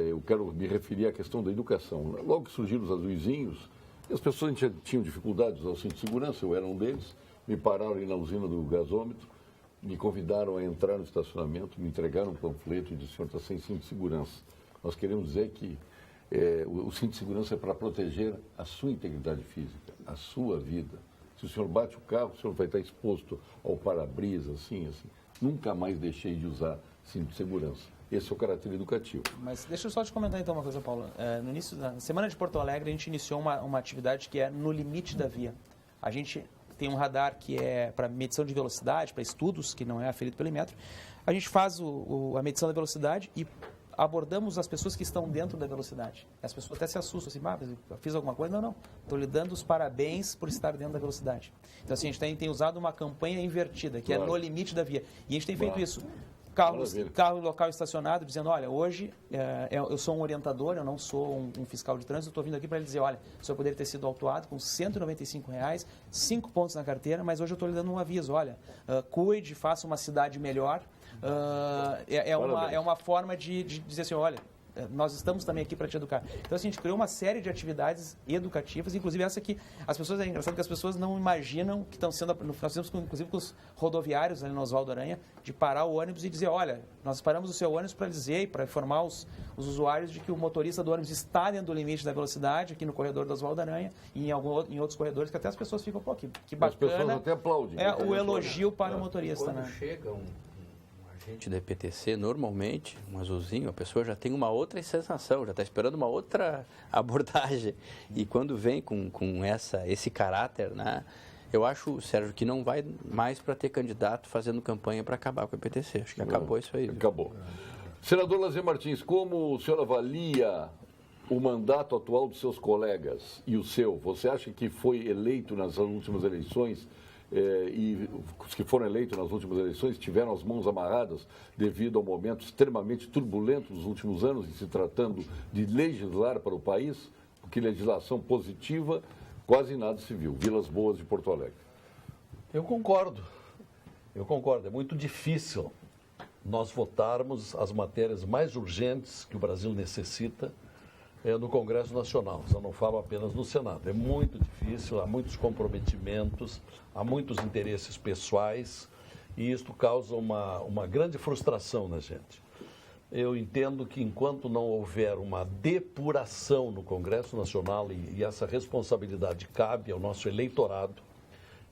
eu quero me referir à questão da educação. Logo que surgiram os azuizinhos, as pessoas tinham dificuldades ao cinto de segurança, eu era um deles, me pararam ali na usina do gasômetro, me convidaram a entrar no estacionamento, me entregaram um panfleto e disseram, senhor está sem cinto de segurança. Nós queremos dizer que o cinto de segurança é para proteger a sua integridade física, a sua vida. Se o senhor bate o carro, o senhor vai estar exposto ao para-brisa, assim. Nunca mais deixei de usar cinto de segurança. Esse é o caráter educativo. Mas deixa eu só te comentar então uma coisa, Paulo. No início da Semana de Porto Alegre, a gente iniciou uma atividade que é no limite da via. A gente tem um radar que é para medição de velocidade, para estudos, que não é aferido pelo Imetro. A gente faz a medição da velocidade e abordamos as pessoas que estão dentro da velocidade. As pessoas até se assustam, assim, eu fiz alguma coisa? Não. Estou lhe dando os parabéns por estar dentro da velocidade. Então, assim, a gente tem usado uma campanha invertida, que é no limite da via. E a gente tem feito isso. Carro local estacionado, dizendo, olha, hoje eu sou um orientador, eu não sou um fiscal de trânsito, estou vindo aqui para ele dizer, olha, o senhor poderia ter sido autuado com R$195, 5 pontos na carteira, mas hoje eu estou lhe dando um aviso, olha, cuide, faça uma cidade melhor. É uma forma de dizer assim, olha, nós estamos também aqui para te educar. Então, assim, a gente criou uma série de atividades educativas, inclusive essa que as pessoas, é engraçado que as pessoas não imaginam que estão sendo, nós fizemos inclusive com os rodoviários ali no Oswaldo Aranha, de parar o ônibus e dizer, olha, nós paramos o seu ônibus para dizer e para informar os usuários de que o motorista do ônibus está dentro do limite da velocidade, aqui no corredor do Oswaldo Aranha e em outros corredores, que até as pessoas ficam, pô, que bacana. As pessoas até aplaudem. O elogio para o motorista, quando chega gente da EPTC, normalmente, um azulzinho, a pessoa já tem uma outra sensação, já está esperando uma outra abordagem. E quando vem com esse caráter, né, eu acho, Sérgio, que não vai mais para ter candidato fazendo campanha para acabar com a EPTC. Acho que acabou isso aí. Acabou. Senador Lazer Martins, como o senhor avalia o mandato atual dos seus colegas e o seu? Você acha que foi eleito nas últimas eleições e os que foram eleitos nas últimas eleições tiveram as mãos amarradas devido ao momento extremamente turbulento dos últimos anos e se tratando de legislar para o país, porque legislação positiva quase nada se viu. Vilas Boas de Porto Alegre. Eu concordo. É muito difícil nós votarmos as matérias mais urgentes que o Brasil necessita no Congresso Nacional. Eu não falo apenas no Senado. É muito difícil, há muitos comprometimentos, há muitos interesses pessoais e isto causa uma grande frustração na gente. Eu entendo que enquanto não houver uma depuração no Congresso Nacional e essa responsabilidade cabe ao nosso eleitorado,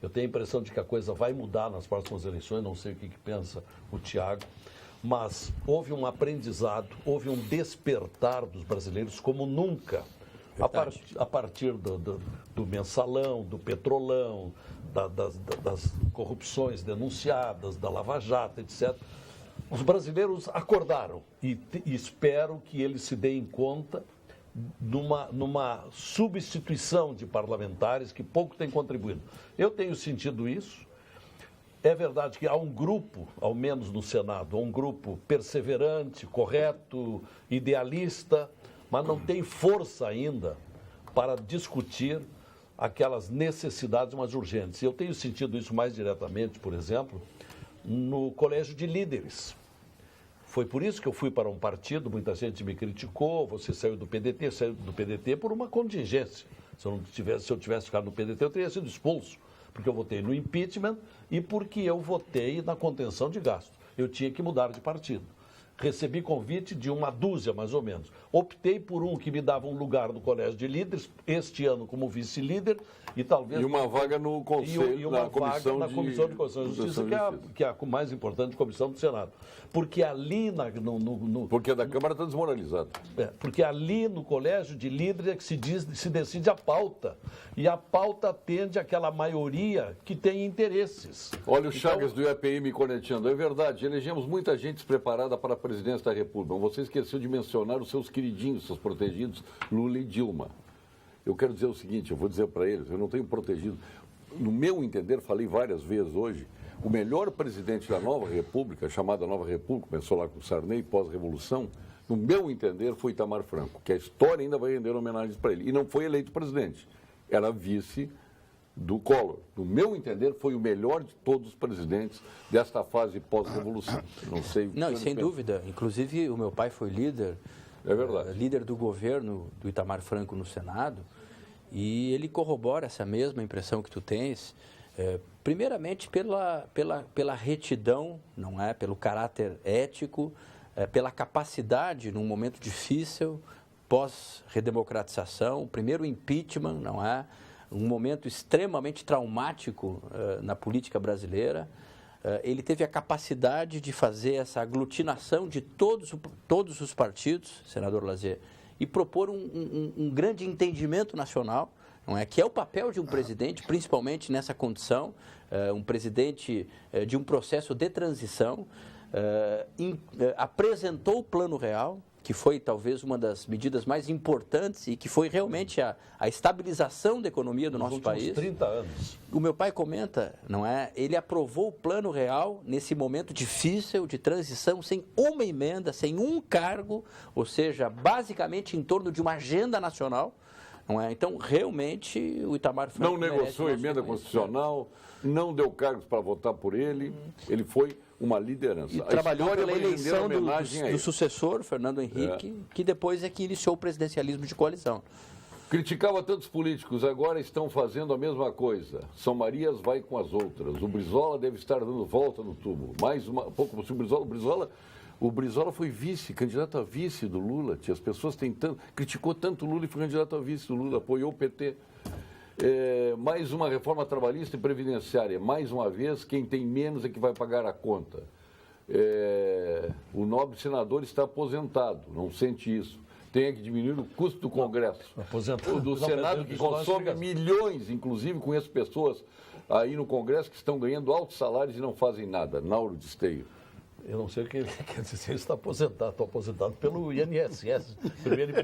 eu tenho a impressão de que a coisa vai mudar nas próximas eleições, não sei o que pensa o Tiago, mas houve um aprendizado, houve um despertar dos brasileiros como nunca, a partir do mensalão, do petrolão, das corrupções denunciadas, da Lava Jato, etc. Os brasileiros acordaram e espero que eles se deem conta numa substituição de parlamentares que pouco têm contribuído. Eu tenho sentido isso. É verdade que há um grupo, ao menos no Senado, um grupo perseverante, correto, idealista, mas não tem força ainda para discutir aquelas necessidades mais urgentes. Eu tenho sentido isso mais diretamente, por exemplo, no Colégio de Líderes. Foi por isso que eu fui para um partido, muita gente me criticou, você saiu do PDT por uma contingência. Se eu tivesse ficado no PDT, eu teria sido expulso, porque eu votei no impeachment e porque eu votei na contenção de gastos. Eu tinha que mudar de partido. recebi convite de uma dúzia, mais ou menos. Optei por um que me dava um lugar no Colégio de Líderes, este ano como vice-líder, e talvez... E uma vaga no Conselho, e uma na Comissão vaga na Comissão de Constituição e Justiça, que é a mais importante comissão do Senado. Porque ali Porque a da Câmara está desmoralizada. porque ali no Colégio de Líderes é que se decide a pauta. E a pauta atende àquela maioria que tem interesses. Olha o Chagas do IAPI me conectando. É verdade, elegemos muita gente despreparada para a presidência da República. Você esqueceu de mencionar os seus queridinhos, seus protegidos, Lula e Dilma. Eu quero dizer o seguinte, eu vou dizer para eles, eu não tenho protegido. No meu entender, falei várias vezes hoje, o melhor presidente da nova República, chamada Nova República, começou lá com Sarney, pós-revolução, no meu entender, foi Itamar Franco, que a história ainda vai render homenagens para ele. E não foi eleito presidente, era vice do Collor. No meu entender, foi o melhor de todos os presidentes desta fase pós-revolução. Não sei. Não, e sem dúvida. Inclusive, o meu pai foi líder. É verdade. Líder do governo do Itamar Franco no Senado. E ele corrobora essa mesma impressão que tu tens. Primeiramente pela retidão, não é? Pelo caráter ético, pela capacidade num momento difícil, pós-redemocratização, o primeiro impeachment, não é? Um momento extremamente traumático na política brasileira. Ele teve a capacidade de fazer essa aglutinação de todos os partidos, senador Lazier, e propor um grande entendimento nacional, não é? Que é o papel de um presidente, principalmente nessa condição, um presidente de um processo de transição, apresentou o Plano Real, que foi talvez uma das medidas mais importantes e que foi realmente a estabilização da economia do nosso país. 30 anos. O meu pai comenta, não é? Ele aprovou o Plano Real nesse momento difícil de transição, sem uma emenda, sem um cargo, ou seja, basicamente em torno de uma agenda nacional. Não é? Então, realmente, o Itamar Franco não negociou emenda constitucional, não deu cargos para votar por ele, ele foi uma liderança. E trabalhou pela eleição do sucessor, Fernando Henrique, que depois é que iniciou o presidencialismo de coalizão. Criticava tantos políticos, agora estão fazendo a mesma coisa. São Marias vai com as outras. O Brizola deve estar dando volta no tubo. Mais uma, pouco o Brizola foi vice, candidato a vice do Lula. As pessoas criticou tanto o Lula e foi candidato a vice do Lula, apoiou o PT. Mais uma reforma trabalhista e previdenciária. Mais uma vez, quem tem menos é que vai pagar a conta. O nobre senador está aposentado, não sente isso. Tem que diminuir o custo do Congresso. O do Senado, que consome milhões, inclusive conheço pessoas aí no Congresso que estão ganhando altos salários e não fazem nada. Nauro de Esteio. Eu não sei o que ele quer dizer, ele está aposentado. Estou aposentado pelo INSS.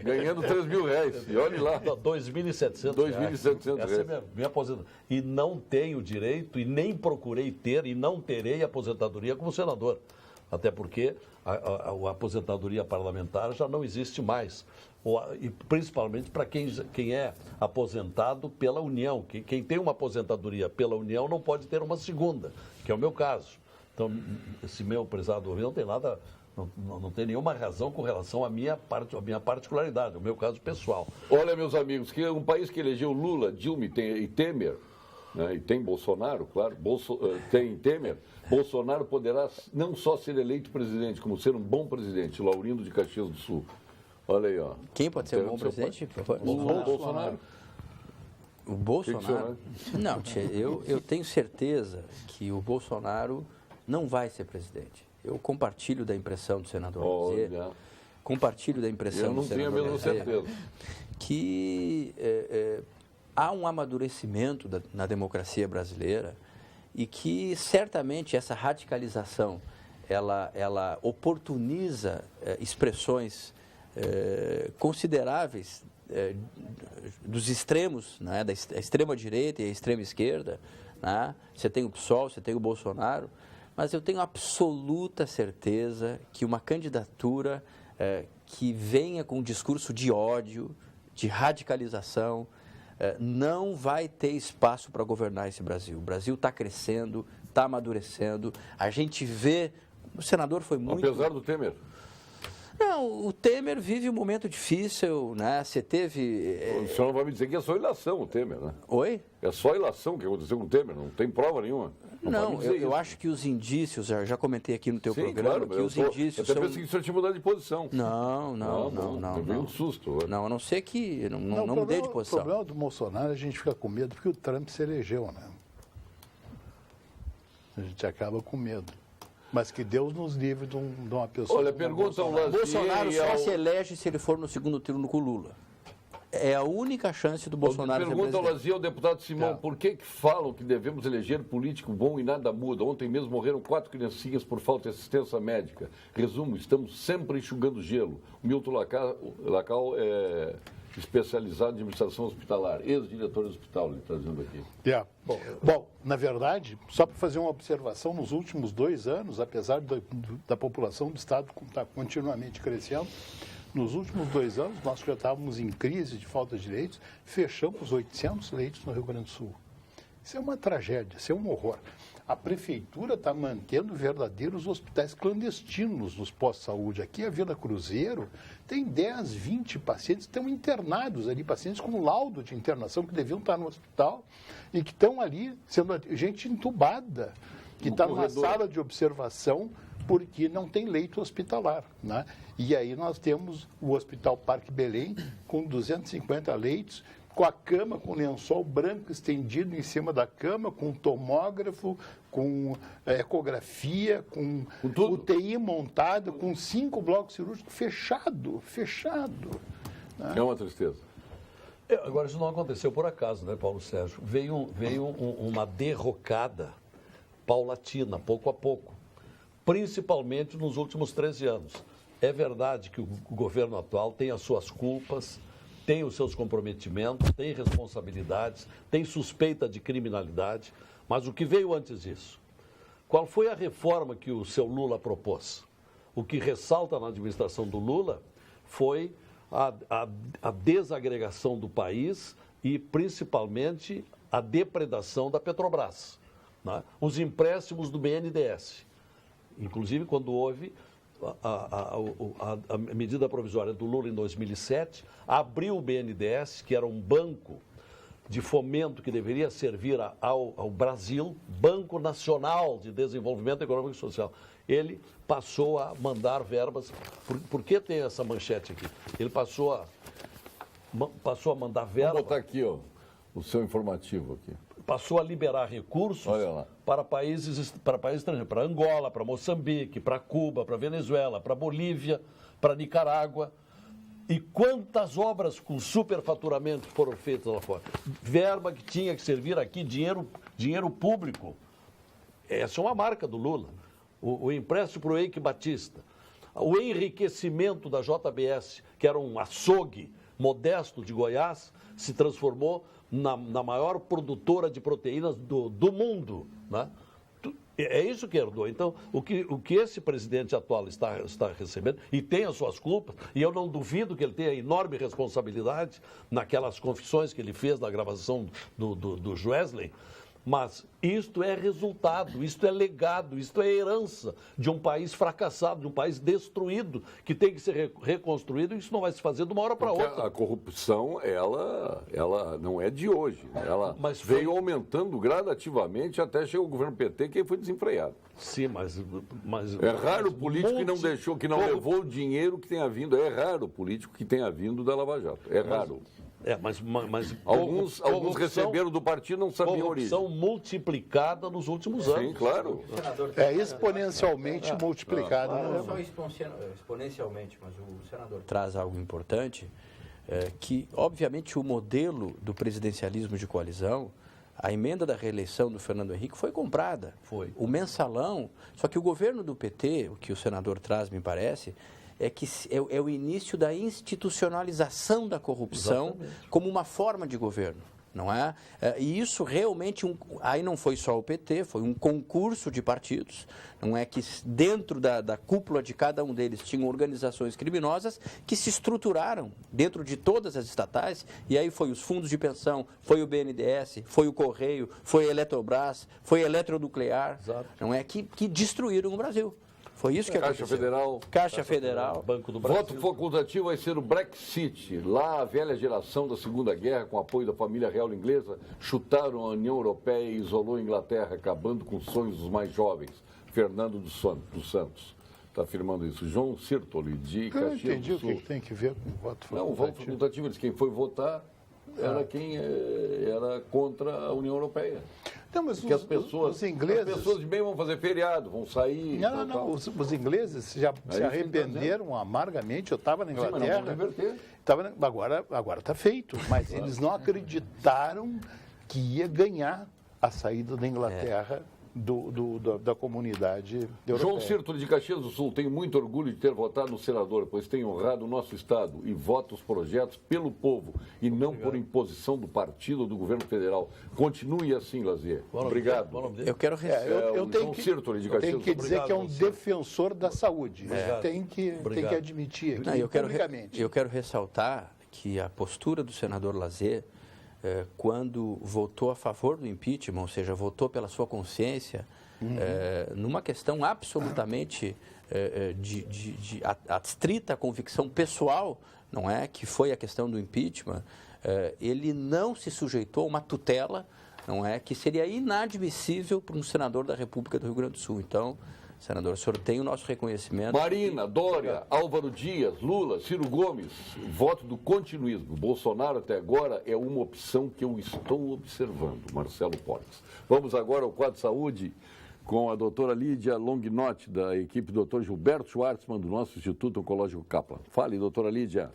Ganhando R$3.000. E olhe lá. R$2.700. R$2.700. Essa é minha aposentadoria. E não tenho direito, e nem procurei ter, e não terei aposentadoria como senador. Até porque a aposentadoria parlamentar já não existe mais. E principalmente para quem é aposentado pela União. Quem tem uma aposentadoria pela União não pode ter uma segunda, que é o meu caso. Então, esse meu prezado ouvinte não tem nada, não tem nenhuma razão com relação à minha particularidade, o meu caso pessoal. Olha, meus amigos, que um país que elegeu Lula, Dilma e Temer, né, e tem Bolsonaro, claro, tem Temer, Bolsonaro poderá não só ser eleito presidente, como ser um bom presidente, Laurindo de Caxias do Sul. Olha aí, ó. Quem pode ser um bom presidente? Bolsonaro. O Bolsonaro? Não, tia, eu tenho certeza que o Bolsonaro não vai ser presidente. Eu compartilho da impressão do senador Lazier, compartilho da impressão do senador Lazier, que há um amadurecimento na democracia brasileira e que certamente essa radicalização ela oportuniza expressões consideráveis dos extremos, né, da extrema-direita e a extrema-esquerda. Né? Você tem o PSOL, você tem o Bolsonaro, mas eu tenho absoluta certeza que uma candidatura que venha com um discurso de ódio, de radicalização, não vai ter espaço para governar esse Brasil. O Brasil está crescendo, está amadurecendo, a gente vê... O senador foi muito... Apesar do Temer? Não, o Temer vive um momento difícil, né? Você teve... O senhor vai me dizer que é só ilação o Temer, né? Oi? É só ilação que aconteceu com o Temer, não tem prova nenhuma. Não, eu acho que os indícios, eu já comentei aqui no teu programa, que os indícios eu são... até pensei que o senhor tinha mudado de posição. Não. Eu vi um susto. Não, a não ser que não mudei de posição. O problema do Bolsonaro, a gente fica com medo porque o Trump se elegeu, né? A gente acaba com medo. Mas que Deus nos livre de uma pessoa... Olha, pergunta ao Lazier... Bolsonaro só se elege se ele for no segundo turno com o Lula. É a única chance do Bolsonaro ser presidente. Pergunta ao Lazier, ao deputado Simão, por que falam que devemos eleger político bom e nada muda? Ontem mesmo morreram 4 criancinhas por falta de assistência médica. Resumo, estamos sempre enxugando gelo. O Milton Lacal é especializado em administração hospitalar, ex-diretor do hospital, ele está dizendo aqui. Bom, na verdade, só para fazer uma observação, nos últimos 2 anos, apesar da população do Estado estar continuamente crescendo, nos últimos 2 anos, nós já estávamos em crise de falta de leitos, fechamos 800 leitos no Rio Grande do Sul. Isso é uma tragédia, isso é um horror. A prefeitura está mantendo verdadeiros hospitais clandestinos nos postos de saúde. Aqui a Vila Cruzeiro tem 10, 20 pacientes que estão internados ali, pacientes com laudo de internação que deviam estar no hospital e que estão ali sendo gente entubada, que está numa sala de observação porque não tem leito hospitalar, né? E aí nós temos o Hospital Parque Belém com 250 leitos, com a cama, com lençol branco estendido em cima da cama, com tomógrafo, com ecografia, com UTI montada, com 5 blocos cirúrgicos fechado. Né? É uma tristeza. Agora, isso não aconteceu por acaso, né, Paulo Sérgio? Veio uma derrocada paulatina, pouco a pouco, principalmente nos últimos 13 anos. É verdade que o governo atual tem as suas culpas, tem os seus comprometimentos, tem responsabilidades, tem suspeita de criminalidade, mas o que veio antes disso? Qual foi a reforma que o seu Lula propôs? O que ressalta na administração do Lula foi a desagregação do país e, principalmente, a depredação da Petrobras, né? Os empréstimos do BNDES. Inclusive, quando houve a medida provisória do Lula em 2007, abriu o BNDES, que era um banco de fomento que deveria servir ao Brasil, Banco Nacional de Desenvolvimento Econômico e Social. Ele passou a mandar verbas. Por que tem essa manchete aqui? Ele passou a mandar verbas. Vou botar aqui, ó, o seu informativo aqui. Passou a liberar recursos para países estrangeiros, para Angola, para Moçambique, para Cuba, para Venezuela, para Bolívia, para Nicarágua. E quantas obras com superfaturamento foram feitas lá fora? Verba que tinha que servir aqui, dinheiro público. Essa é uma marca do Lula. O empréstimo para o Eike Batista. O enriquecimento da JBS, que era um açougue modesto de Goiás, se transformou na maior produtora de proteínas do mundo, né? É isso que herdou. Então, o que esse presidente atual está recebendo, e tem as suas culpas, e eu não duvido que ele tenha enorme responsabilidade naquelas confissões que ele fez na gravação do Joesley, mas isto é resultado, isto é legado, isto é herança de um país fracassado, de um país destruído, que tem que ser reconstruído, e isso não vai se fazer de uma hora para outra. A corrupção, ela não é de hoje. Ela veio aumentando gradativamente até chegar o governo PT, que foi desenfreado. Sim, mas é raro o político que não deixou, que não levou o dinheiro que tenha vindo. É raro o político que tenha vindo da Lava Jato. É raro. Mas alguns receberam do partido, não sabiam a origem. Corrupção multiplicada nos últimos anos. Sim, claro. É exponencialmente multiplicada. Não só exponencialmente, mas o senador traz algo importante, que, obviamente, o modelo do presidencialismo de coalizão, a emenda da reeleição do Fernando Henrique foi comprada. Foi. O mensalão, só que o governo do PT, o que o senador traz, me parece, é que é o início da institucionalização da corrupção. Exatamente. Como uma forma de governo, não é? E isso realmente, aí não foi só o PT, foi um concurso de partidos, não é que dentro da cúpula de cada um deles tinham organizações criminosas que se estruturaram dentro de todas as estatais, e aí foi os fundos de pensão, foi o BNDES, foi o Correio, foi a Eletrobras, foi a Eletronuclear, não é? Que destruíram o Brasil. Foi isso que Caixa aconteceu. Federal. Caixa Federal. Banco do Brasil. Voto facultativo vai ser o Brexit. Lá, a velha geração da Segunda Guerra, com apoio da família real inglesa, chutaram a União Europeia e isolou a Inglaterra, acabando com os sonhos dos mais jovens. Fernando dos Santos está afirmando isso. João Sirtoli, de Eu Caxias não entendi do Sul. o que tem que ver com o voto Não, o voto facultativo, diz quem foi votar era quem era contra a União Europeia. Não, mas Porque as pessoas de bem vão fazer feriado, vão sair. Não. Os ingleses já se arrependeram amargamente. Eu estava na Inglaterra. Agora está feito. Mas eles não acreditaram que ia ganhar a saída da Inglaterra da comunidade europeia. João Sirtoli, de Caxias do Sul, tenho muito orgulho de ter votado no senador, pois tem honrado o nosso Estado e vota os projetos pelo povo e não por imposição do partido ou do governo federal. Continue assim, Lazier. Obrigado. Eu quero Eu tenho João Sirtoli, de Caxias que do Sul. dizer que é um defensor da saúde. Tem que admitir aqui, eu publicamente. quero ressaltar que a postura do senador Lazier, quando votou a favor do impeachment, ou seja, votou pela sua consciência, numa questão absolutamente de adstrita convicção pessoal, não é, que foi a questão do impeachment, ele não se sujeitou a uma tutela, não é, que seria inadmissível para um senador da República do Rio Grande do Sul. Então, senador, o senhor tem o nosso reconhecimento. Marina, Dória, Álvaro Dias, Lula, Ciro Gomes, voto do continuismo. Bolsonaro até agora é uma opção que eu estou observando. Marcelo Portes. Vamos agora ao quadro de saúde com a doutora Lídia Longinotti, da equipe do Dr. Gilberto Schwartzman, do nosso Instituto Oncológico Kaplan. Fale, doutora Lídia.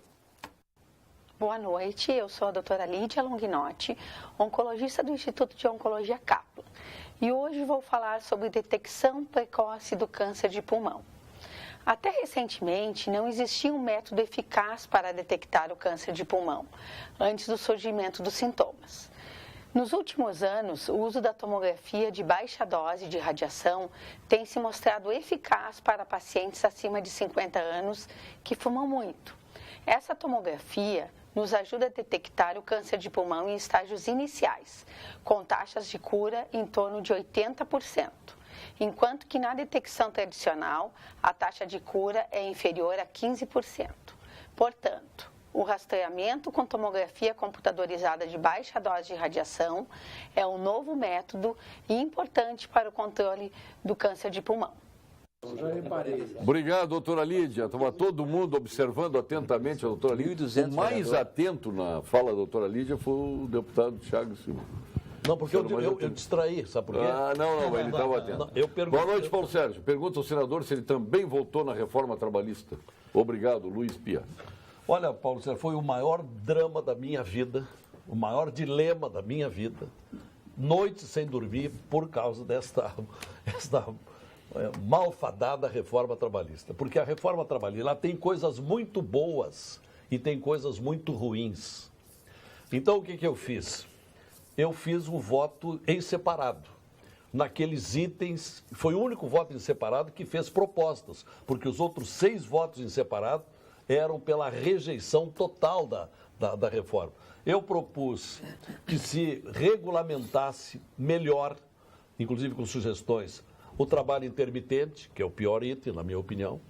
Boa noite, eu sou a doutora Lídia Longinotti, oncologista do Instituto de Oncologia Kaplan. E hoje vou falar sobre detecção precoce do câncer de pulmão. Até recentemente, não existia um método eficaz para detectar o câncer de pulmão, antes do surgimento dos sintomas. Nos últimos anos, o uso da tomografia de baixa dose de radiação tem se mostrado eficaz para pacientes acima de 50 anos que fumam muito. Essa tomografia nos ajuda a detectar o câncer de pulmão em estágios iniciais, com taxas de cura em torno de 80%, enquanto que na detecção tradicional, a taxa de cura é inferior a 15%. Portanto, o rastreamento com tomografia computadorizada de baixa dose de radiação é um novo método e importante para o controle do câncer de pulmão. Obrigado, doutora Lídia. Estava todo mundo observando atentamente a doutora Lídia. O mais atento na fala da doutora Lídia foi o deputado Thiago Silva. Não, porque eu distraí, sabe por quê? Não, ele estava atento. Boa noite, Paulo Sérgio. Pergunta ao senador se ele também votou na reforma trabalhista. Obrigado, Luiz Pia. Olha, Paulo Sérgio, foi o maior drama da minha vida, o maior dilema da minha vida. Noites sem dormir por causa desta malfadada reforma trabalhista. Porque a reforma trabalhista ela tem coisas muito boas e tem coisas muito ruins. Então, o que eu fiz? Eu fiz um voto em separado. Naqueles itens, foi o único voto em separado que fez propostas, porque os outros 6 votos em separado eram pela rejeição total da reforma. Eu propus que se regulamentasse melhor, inclusive com sugestões, o trabalho intermitente, que é o pior item, na minha opinião,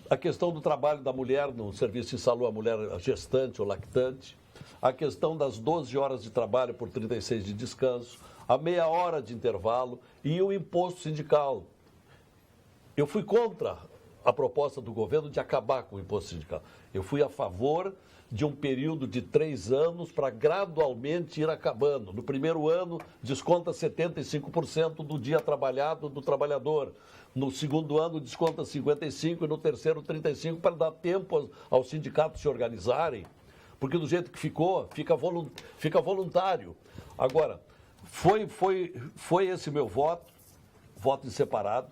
a questão do trabalho da mulher no serviço de saúde, a mulher gestante ou lactante, a questão das 12 horas de trabalho por 36 de descanso, a meia hora de intervalo e o imposto sindical. Eu fui contra a proposta do governo de acabar com o imposto sindical. Eu fui a favor de um período de 3 anos para gradualmente ir acabando. No primeiro ano, desconta 75% do dia trabalhado do trabalhador. No segundo ano, desconta 55% e no terceiro, 35%, para dar tempo aos sindicatos se organizarem. Porque do jeito que ficou, fica voluntário. Agora, foi esse meu voto em separado.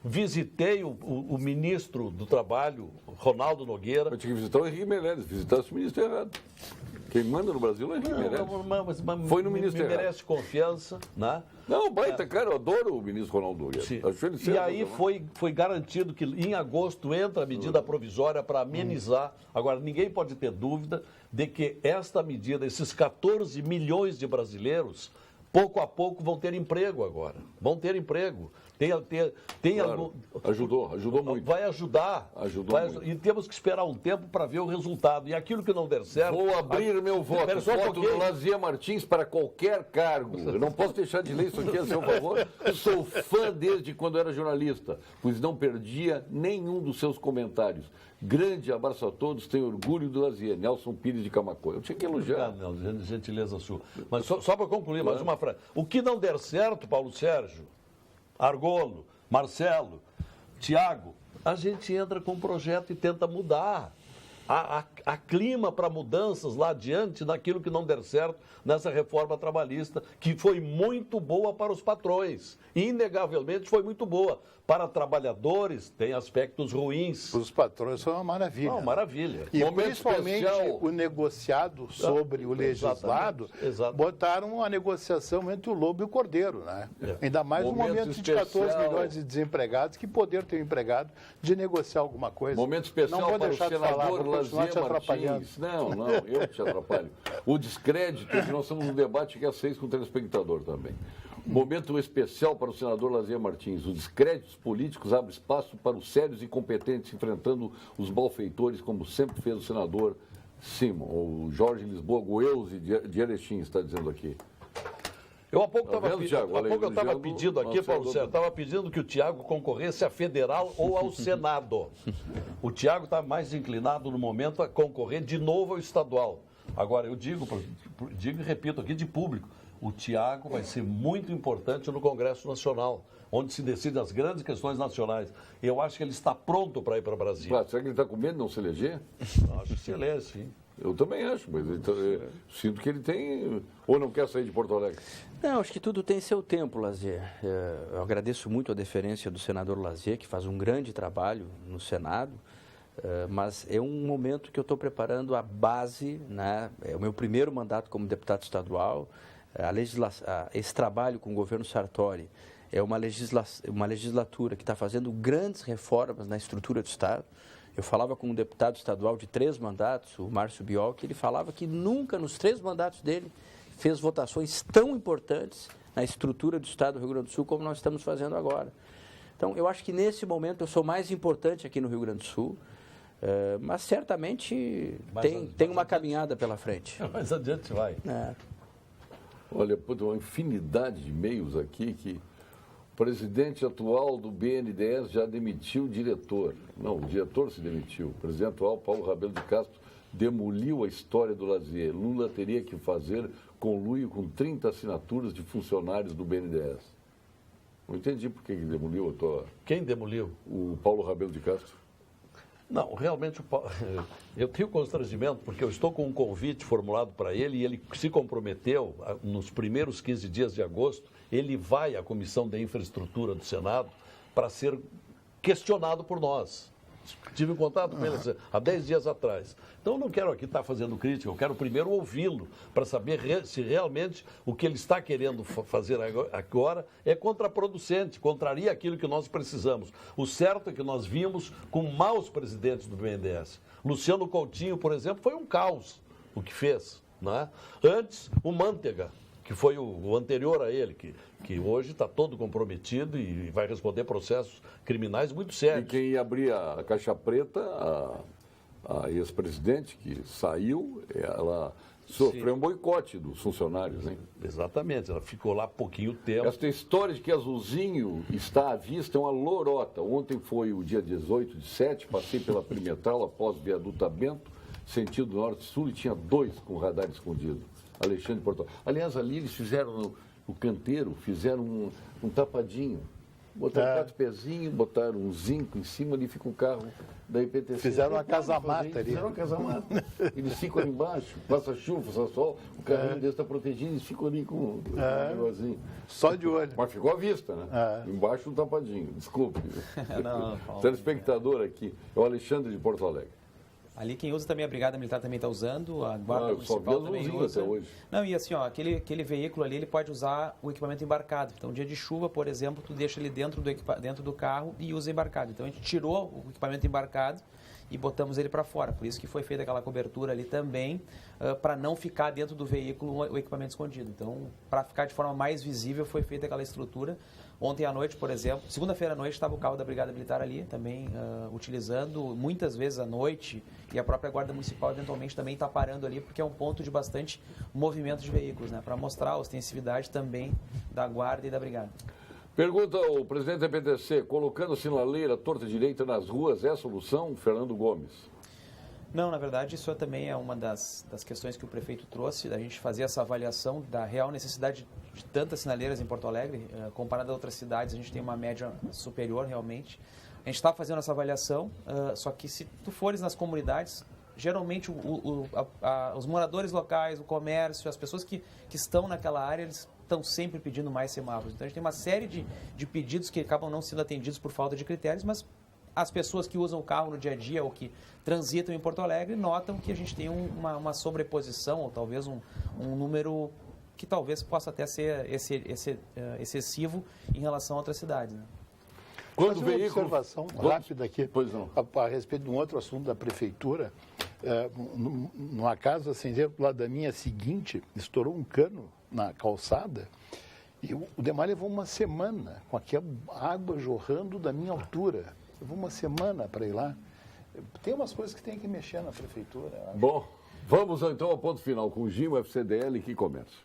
Visitei o ministro do Trabalho, Ronaldo Nogueira. Eu tinha que visitar o Henrique Meirelles, visitasse o ministro errado. Quem manda no Brasil é o Henrique Meirelles. Mas foi no ministro errado. Merece confiança, né? Não, baita, cara, eu adoro o ministro Ronaldo Nogueira. E aí foi garantido que em agosto entra a medida provisória para amenizar. Agora, ninguém pode ter dúvida de que esta medida, esses 14 milhões de brasileiros, pouco a pouco vão ter emprego agora. Vão ter emprego. Tem Claro. Ajudou muito. Vai ajudar. Muito. E temos que esperar um tempo para ver o resultado. E aquilo que não der certo... Vou abrir meu voto. Espera só um Voto pouquinho. do Lazier Martins para qualquer cargo. Eu não posso deixar de ler isso aqui a seu favor. Eu sou fã desde quando era jornalista, pois não perdia nenhum dos seus comentários. Grande abraço a todos, tenho orgulho do Lazier. Nelson Pires de Camacoa. Eu tinha que elogiar. Não, gentileza sua. Mas só para concluir, mais uma frase. O que não der certo, Paulo Sérgio, Argolo, Marcelo, Tiago, a gente entra com um projeto e tenta mudar. Há clima para mudanças lá adiante naquilo que não der certo nessa reforma trabalhista, que foi muito boa para os patrões. Inegavelmente foi muito boa. Para trabalhadores, tem aspectos ruins. Os patrões são uma maravilha. Não, maravilha. E Momento principalmente especial. o negociado sobre o legislado, Exatamente. botaram a negociação entre o lobo e o cordeiro, né? Ainda mais no Momento momento de 14 especial. milhões de desempregados, que poder ter um empregado de negociar alguma coisa. Momento especial Não vou para o deixar de falar, senador vou continuar te Lazier atrapalhando. Martins. Não, eu te atrapalho. O descrédito, que nós estamos num debate que é 6 com o telespectador também. Momento especial para o senador Lazier Martins. Os descréditos políticos abrem espaço para os sérios e competentes enfrentando os malfeitores, como sempre fez o senador Simon, o Jorge Lisboa Goelzi de Erechim, está dizendo aqui. Eu há pouco Tá estava vendo, Thiago? Olha aí, elogiando pedindo aqui, nosso Paulo Sérgio, senador. estava pedindo que o Tiago concorresse a federal ou ao Senado. O Tiago está mais inclinado no momento a concorrer de novo ao estadual. Agora, eu digo e repito aqui de público, o Tiago vai ser muito importante no Congresso Nacional, onde se decidem as grandes questões nacionais. Eu acho que ele está pronto para ir para Brasília. Claro, será que ele está com medo de não se eleger? Acho que se elege, sim. Eu também acho, mas sinto que ele tem... Ou não quer sair de Porto Alegre? Não, acho que tudo tem seu tempo, Lazier. Eu agradeço muito a deferência do senador Lazier, que faz um grande trabalho no Senado, mas é um momento que eu estou preparando a base, né? É o meu primeiro mandato como deputado estadual. Esse trabalho com o governo Sartori é uma legislatura que está fazendo grandes reformas na estrutura do Estado. Eu falava com um deputado estadual de 3 mandatos, o Márcio Biol, que ele falava que nunca nos 3 mandatos dele fez votações tão importantes na estrutura do Estado do Rio Grande do Sul como nós estamos fazendo agora. Então, eu acho que nesse momento eu sou mais importante aqui no Rio Grande do Sul, mas certamente tem uma caminhada pela frente. Mais adiante vai. Olha, uma infinidade de e-mails aqui que o presidente atual do BNDES já demitiu o diretor. Não, o diretor se demitiu. O presidente atual, Paulo Rabelo de Castro, demoliu a história do Lazier. Lula teria que fazer conluio com 30 assinaturas de funcionários do BNDES. Não entendi por que demoliu. Quem demoliu? O Paulo Rabelo de Castro. Não, realmente eu tenho constrangimento porque eu estou com um convite formulado para ele e ele se comprometeu nos primeiros 15 dias de agosto, ele vai à Comissão de Infraestrutura do Senado para ser questionado por nós. Tive contato com ele há 10 dias atrás. Então, eu não quero aqui estar fazendo crítica, eu quero primeiro ouvi-lo para saber se realmente o que ele está querendo fazer agora é contraproducente, contraria aquilo que nós precisamos. O certo é que nós vimos com maus presidentes do BNDES. Luciano Coutinho, por exemplo, foi um caos o que fez. Né? Antes, o Mantega, que foi o anterior a ele, que hoje está todo comprometido e vai responder processos criminais muito sérios. E quem ia abrir a caixa preta, a ex-presidente que saiu, ela sofreu um boicote dos funcionários, hein? Exatamente, ela ficou lá pouquinho tempo. Esta história de que Azulzinho está à vista é uma lorota. Ontem foi o dia 18/7, passei pela perimetral após o viaduto Bento, sentido norte-sul, e tinha 2 com radar escondido. Alexandre Porto. Aliás, ali eles fizeram o canteiro, fizeram um tapadinho. Botaram 4 pezinhos, botaram um zinco em cima, ali fica o carro da IPTC. Fizeram uma casa-mata ali. Fizeram uma casa-mata. Eles ficam ali embaixo, passa chuva, passa sol, o carrinho desse está protegido, eles ficam ali com um negocinho. Só de olho. Mas ficou à vista, né? Embaixo um tapadinho, desculpe. Telespectador aqui, é o Alexandre de Porto Alegre. Ali quem usa também a Brigada Militar também está usando, a Guarda eu só vi Municipal também usa. até hoje. Não, e assim, ó, aquele veículo ali, ele pode usar o equipamento embarcado. Então, dia de chuva, por exemplo, tu deixa ele dentro do carro e usa embarcado. Então, a gente tirou o equipamento embarcado e botamos ele para fora. Por isso que foi feita aquela cobertura ali também, para não ficar dentro do veículo o equipamento escondido. Então, para ficar de forma mais visível, foi feita aquela estrutura. Ontem à noite, por exemplo, segunda-feira à noite, estava o carro da Brigada Militar ali, também utilizando muitas vezes à noite, e a própria Guarda Municipal eventualmente também está parando ali, porque é um ponto de bastante movimento de veículos, né, para mostrar a ostensividade também da Guarda e da Brigada. Pergunta o presidente da PTC, colocando sinaleira torta e direita nas ruas é a solução? Fernando Gomes. Não, na verdade, isso também é uma das questões que o prefeito trouxe, da gente fazer essa avaliação da real necessidade de tantas sinaleiras em Porto Alegre. Comparado a outras cidades, a gente tem uma média superior realmente. A gente está fazendo essa avaliação, só que se tu fores nas comunidades, geralmente os moradores locais, o comércio, as pessoas que estão naquela área, eles estão sempre pedindo mais semáforos. Então, a gente tem uma série de pedidos que acabam não sendo atendidos por falta de critérios, mas as pessoas que usam o carro no dia a dia ou que transitam em Porto Alegre notam que a gente tem uma sobreposição ou talvez um número que talvez possa até ser excessivo em relação a outras cidades. Né? Quando uma observação rápida aqui, pois não. A respeito de um outro assunto da prefeitura, numa casa assim, do lado da minha seguinte, estourou um cano na calçada e o Demar levou uma semana com aquela água jorrando da minha altura. Levou uma semana para ir lá. Tem umas coisas que tem que mexer na prefeitura. Bom, vamos então ao ponto final com o Gimo, FCDL e Que Comércio.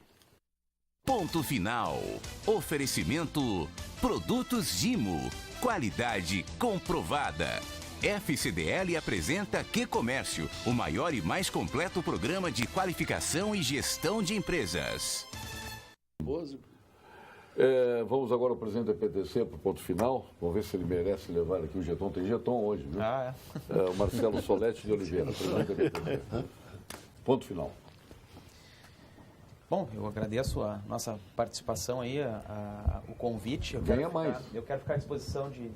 Ponto final. Oferecimento Produtos Gimo. Qualidade comprovada. FCDL apresenta Que Comércio, o maior e mais completo programa de qualificação e gestão de empresas. Vamos agora ao presidente da PTC para o ponto final. Vamos ver se ele merece levar aqui o jeton. Tem jeton hoje, viu? O Marcelo Solete de Oliveira, presidente da PTC. Ponto final. Bom, eu agradeço a nossa participação aí, o convite. Eu quero ficar à disposição de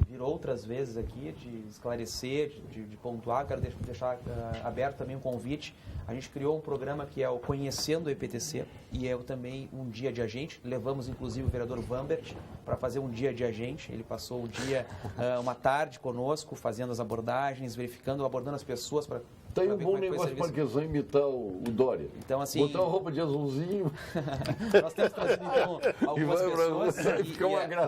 vir outras vezes aqui, de esclarecer, de pontuar. Quero deixar aberto também um convite. A gente criou um programa que é o Conhecendo o EPTC e é também um dia de agente. Levamos, inclusive, o vereador Vambert para fazer um dia de agente. Ele passou o dia, uma tarde conosco, fazendo as abordagens, abordando as pessoas para... Tem um bom negócio para que imitar o Dória. Então, assim, botar uma roupa de azulzinho. Nós temos trazido, então, algumas pessoas.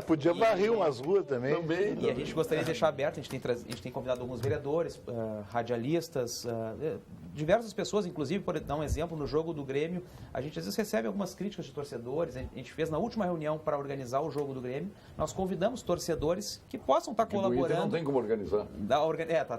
Podia varrer umas ruas também. E a gente gostaria de deixar aberto, a gente tem convidado alguns vereadores, radialistas, diversas pessoas, inclusive, por dar um exemplo, no jogo do Grêmio, a gente às vezes recebe algumas críticas de torcedores. A gente fez na última reunião para organizar o jogo do Grêmio, nós convidamos torcedores que possam estar colaborando. Não tem como organizar.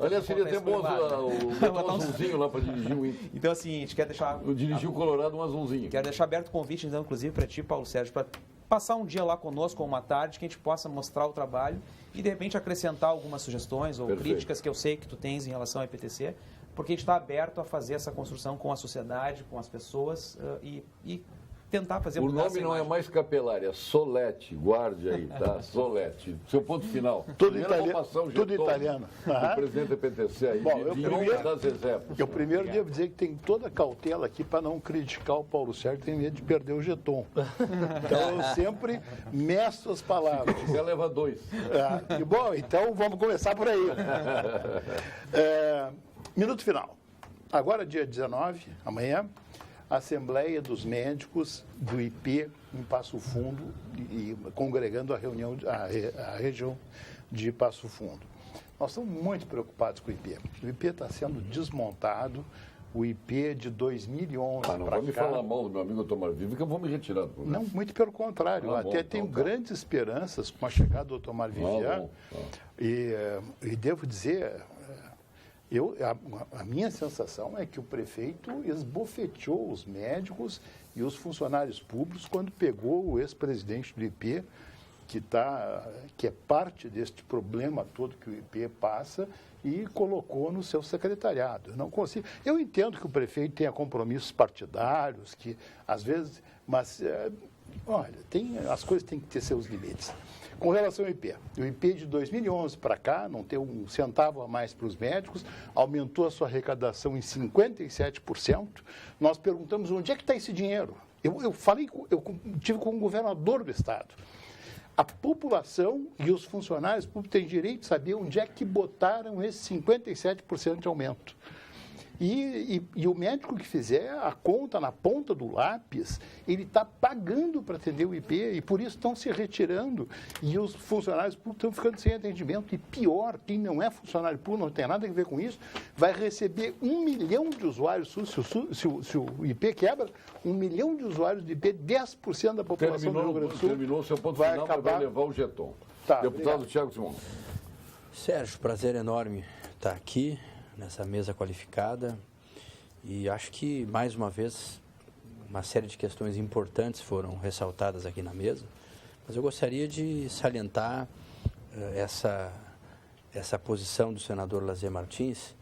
Aliás, seria até bom um azulzinho lá para dirigir o Inter. Então, assim, a gente quer deixar... Dirigir o Colorado um azulzinho. Quero deixar aberto o convite, então, inclusive, para ti, Paulo Sérgio, para passar um dia lá conosco, ou uma tarde, que a gente possa mostrar o trabalho e, de repente, acrescentar algumas sugestões ou críticas que eu sei que tu tens em relação ao EPTC, porque a gente está aberto a fazer essa construção com a sociedade, com as pessoas e tentar fazer... O nome não é mais Capelária, é Solete, guarde aí, tá? Solete. Seu ponto final. Tudo italiano. O presidente da PTC aí, eu primeiro devo dizer que tem toda a cautela aqui para não criticar o Paulo Sérgio, tem medo de perder o jeton. Então, eu sempre meço as palavras. Você leva 2. Bom, então vamos começar por aí. Minuto final. Agora, dia 19, amanhã, Assembleia dos Médicos do IP em Passo Fundo e congregando a região de Passo Fundo. Nós estamos muito preocupados com o IP. O IP está sendo desmontado. O IP de 2011 para cá... Não vai me falar mal do meu amigo Otomar Vieira, que eu vou me retirar do programa. Não, muito pelo contrário. Eu até tenho grandes esperanças com a chegada do Otomar Vieira. E devo dizer... A minha sensação é que o prefeito esbofeteou os médicos e os funcionários públicos quando pegou o ex-presidente do IP, que é parte deste problema todo que o IP passa, e colocou no seu secretariado. Eu não consigo. Eu entendo que o prefeito tenha compromissos partidários, que às vezes, mas olha, as coisas têm que ter seus limites. Com relação ao IP, o IP de 2011 para cá não tem um centavo a mais para os médicos, aumentou a sua arrecadação em 57%. Nós perguntamos onde é que está esse dinheiro. Eu tive com o governador do estado. A população e os funcionários públicos têm direito de saber onde é que botaram esse 57% de aumento. E o médico que fizer a conta na ponta do lápis, ele está pagando para atender o IP e por isso estão se retirando e os funcionários públicos estão ficando sem atendimento. E pior, quem não é funcionário público, não tem nada a ver com isso, vai receber 1 milhão de usuários SUS. Se o IP quebra, 1 milhão de usuários de IP, 10% da população do Rio Grande do Sul. Terminou o seu ponto vai final, acabar... vai levar o jeton. Tá, Deputado obrigado. Thiago Simão. Sérgio, prazer enorme estar aqui nessa mesa qualificada e acho que, mais uma vez, uma série de questões importantes foram ressaltadas aqui na mesa, mas eu gostaria de salientar essa posição do senador Lazier Martins,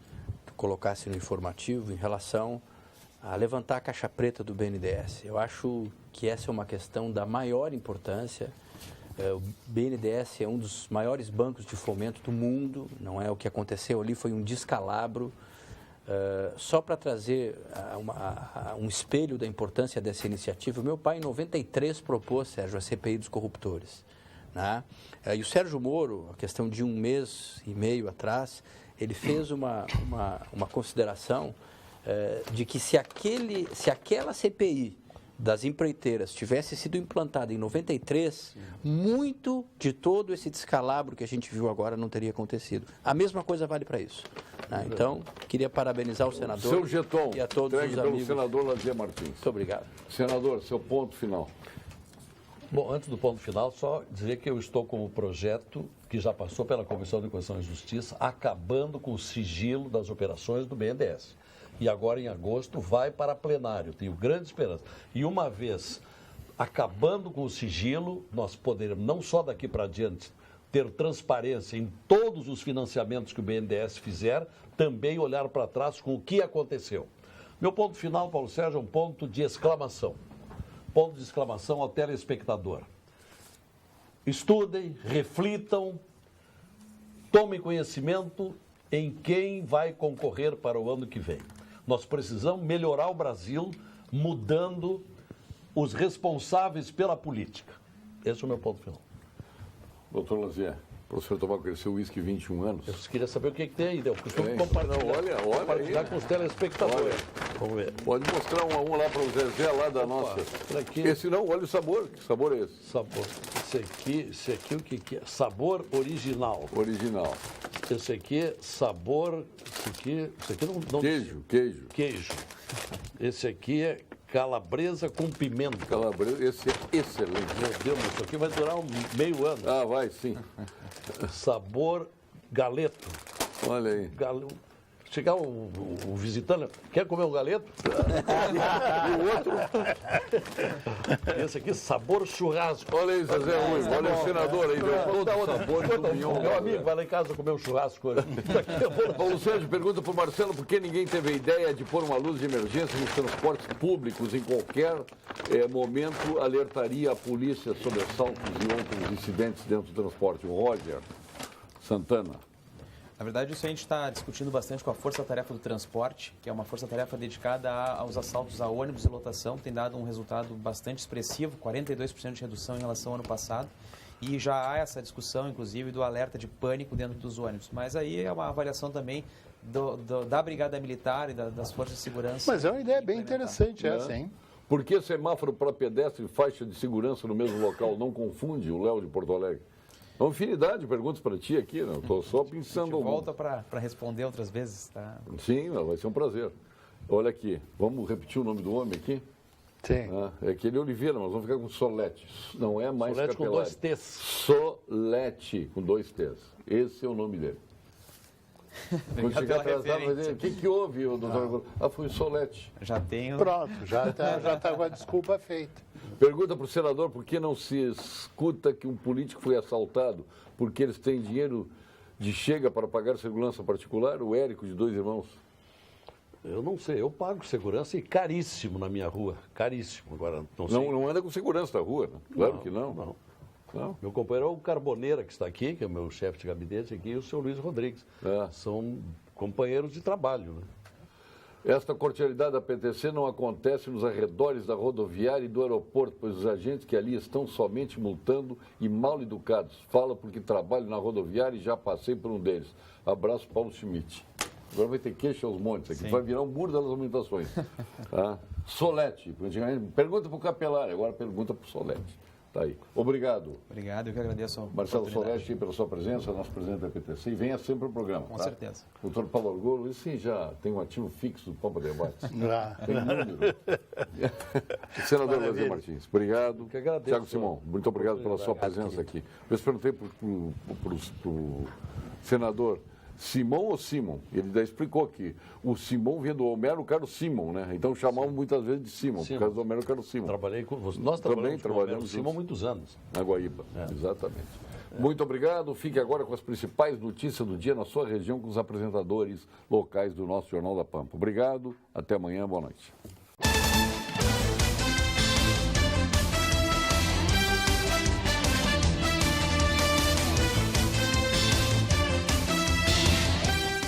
que colocasse no informativo em relação a levantar a caixa preta do BNDES. Eu acho que essa é uma questão da maior importância. O BNDES é um dos maiores bancos de fomento do mundo, não é? O que aconteceu ali foi um descalabro. Só para trazer um espelho da importância dessa iniciativa, o meu pai, em 93, propôs, Sérgio, a CPI dos corruptores. Né? E o Sérgio Moro, a questão de 1 mês e meio atrás, ele fez uma consideração de que se aquela CPI das empreiteiras tivesse sido implantada em 93, muito de todo esse descalabro que a gente viu agora não teria acontecido. A mesma coisa vale para isso. Né? Então, queria parabenizar o senador Seu jeton, e a todos os pelo amigos. senador Lazier Martins. Muito obrigado. Senador, seu ponto final. Bom, antes do ponto final, só dizer que eu estou com o projeto que já passou pela Comissão de Constituição e Justiça, acabando com o sigilo das operações do BNDES. E agora, em agosto, vai para plenário. Tenho grande esperança. E uma vez acabando com o sigilo, nós poderemos, não só daqui para adiante, ter transparência em todos os financiamentos que o BNDES fizer, também olhar para trás com o que aconteceu. Meu ponto final, Paulo Sérgio, é um ponto de exclamação. Ponto de exclamação ao telespectador. Estudem, reflitam, tomem conhecimento em quem vai concorrer para o ano que vem. Nós precisamos melhorar o Brasil mudando os responsáveis pela política. Esse é o meu ponto final. Doutor Lazier, o professor Tabaco cresceu uísque 21 anos. Eu queria saber o que tem aí. Eu costumo Tem. compartilhar, Não, olha compartilhar aí. com os telespectadores. Olha. Vamos ver. Pode mostrar um a um lá para o Zezé, lá da nossa. Por aqui. Esse não, olha o sabor. Que sabor é esse? Sabor. Esse aqui o que é? Sabor original. Original. Esse aqui é sabor. Esse aqui não. Queijo. Queijo. Esse aqui é calabresa com pimenta. Calabresa, esse é excelente. Meu Deus, mas isso aqui vai durar meio ano. Ah, vai sim. Sabor galeto. Olha aí. Chegar o visitante, quer comer um galeto? E o outro. Esse aqui, sabor churrasco. Olha aí, Zezé Rui. Olha o senador aí. Todo sabor de mignon. Meu amigo, vai lá em casa comer um churrasco hoje. Paulo Sérgio pergunta para o Marcelo por que ninguém teve a ideia de pôr uma luz de emergência nos transportes públicos. Em qualquer momento, alertaria a polícia sobre assaltos e outros incidentes dentro do transporte. O Roger Santana. Na verdade, isso a gente está discutindo bastante com a Força Tarefa do Transporte, que é uma força-tarefa dedicada aos assaltos a ônibus e lotação, que tem dado um resultado bastante expressivo, 42% de redução em relação ao ano passado. E já há essa discussão, inclusive, do alerta de pânico dentro dos ônibus. Mas aí é uma avaliação também da Brigada Militar e das Forças de Segurança. Mas é uma ideia bem interessante essa, hein? Por que semáforo para pedestre e faixa de segurança no mesmo local não confunde o Léo de Porto Alegre? Uma infinidade de perguntas para ti aqui, não estou só pensando... A gente volta para responder outras vezes, tá? Sim, vai ser um prazer. Olha aqui, vamos repetir o nome do homem aqui? Sim. É aquele Oliveira, mas vamos ficar com Solete. Não é mais Solete com Capelari. 2 T's. Solete com 2 T's. Esse é o nome dele. Quando chegar atrasado, vai dizer, o que houve, doutor? Foi o Solete. Já tenho... Pronto, já está com a desculpa feita. Pergunta para o senador por que não se escuta que um político foi assaltado porque eles têm dinheiro de chega para pagar segurança particular? O Érico, de 2 irmãos. Eu não sei, eu pago segurança e caríssimo na minha rua. Caríssimo. Agora, não sei. Não anda com segurança na rua, né? Claro que não. Não. Meu companheiro é o Carboneira, que está aqui, que é o meu chefe de gabinete aqui, e o seu Luiz Rodrigues. São companheiros de trabalho. Né? Esta cordialidade da PTC não acontece nos arredores da rodoviária e do aeroporto, pois os agentes que ali estão somente multando e mal educados. Falo porque trabalho na rodoviária e já passei por um deles. Abraço, Paulo Schmidt. Agora vai ter queixa aos montes aqui. Sim. Vai virar um muro das lamentações. Tá? Solete. Pergunta para o Capelari, agora pergunta para o Solete. Tá aí. Obrigado. Obrigado, eu que agradeço. Marcelo Soleste, pela sua presença, nosso presidente da PTC, e venha sempre ao programa. Com certeza. Doutor Paulo Argolo, e sim, já tem um ativo fixo do Pampa Debates. Tem número. Senador Lazer Martins, obrigado. Que agradeço. Tiago Simão, muito obrigado pela sua presença aqui. Eu perguntei para o senador Simão ou Simon? Ele já explicou aqui. O Simão vem do Homero Carlos Simon, né? Então chamavam muitas vezes de Simon, por causa do Homero Carlos Simon. Nós trabalhamos com o Homero Simon há muitos anos. Na Guaíba, exatamente. Muito obrigado. Fique agora com as principais notícias do dia na sua região com os apresentadores locais do nosso Jornal da Pampa. Obrigado. Até amanhã. Boa noite.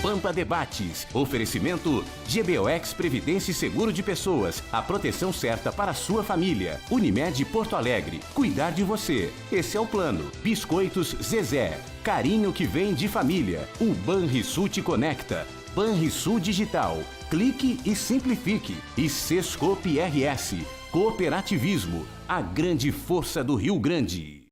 Pampa Debates. Oferecimento GBOX Previdência e Seguro de Pessoas. A proteção certa para a sua família. Unimed Porto Alegre. Cuidar de você. Esse é o plano. Biscoitos Zezé. Carinho que vem de família. O Banrisul te conecta. Banrisul Digital. Clique e simplifique. E Sescope RS. Cooperativismo. A grande força do Rio Grande.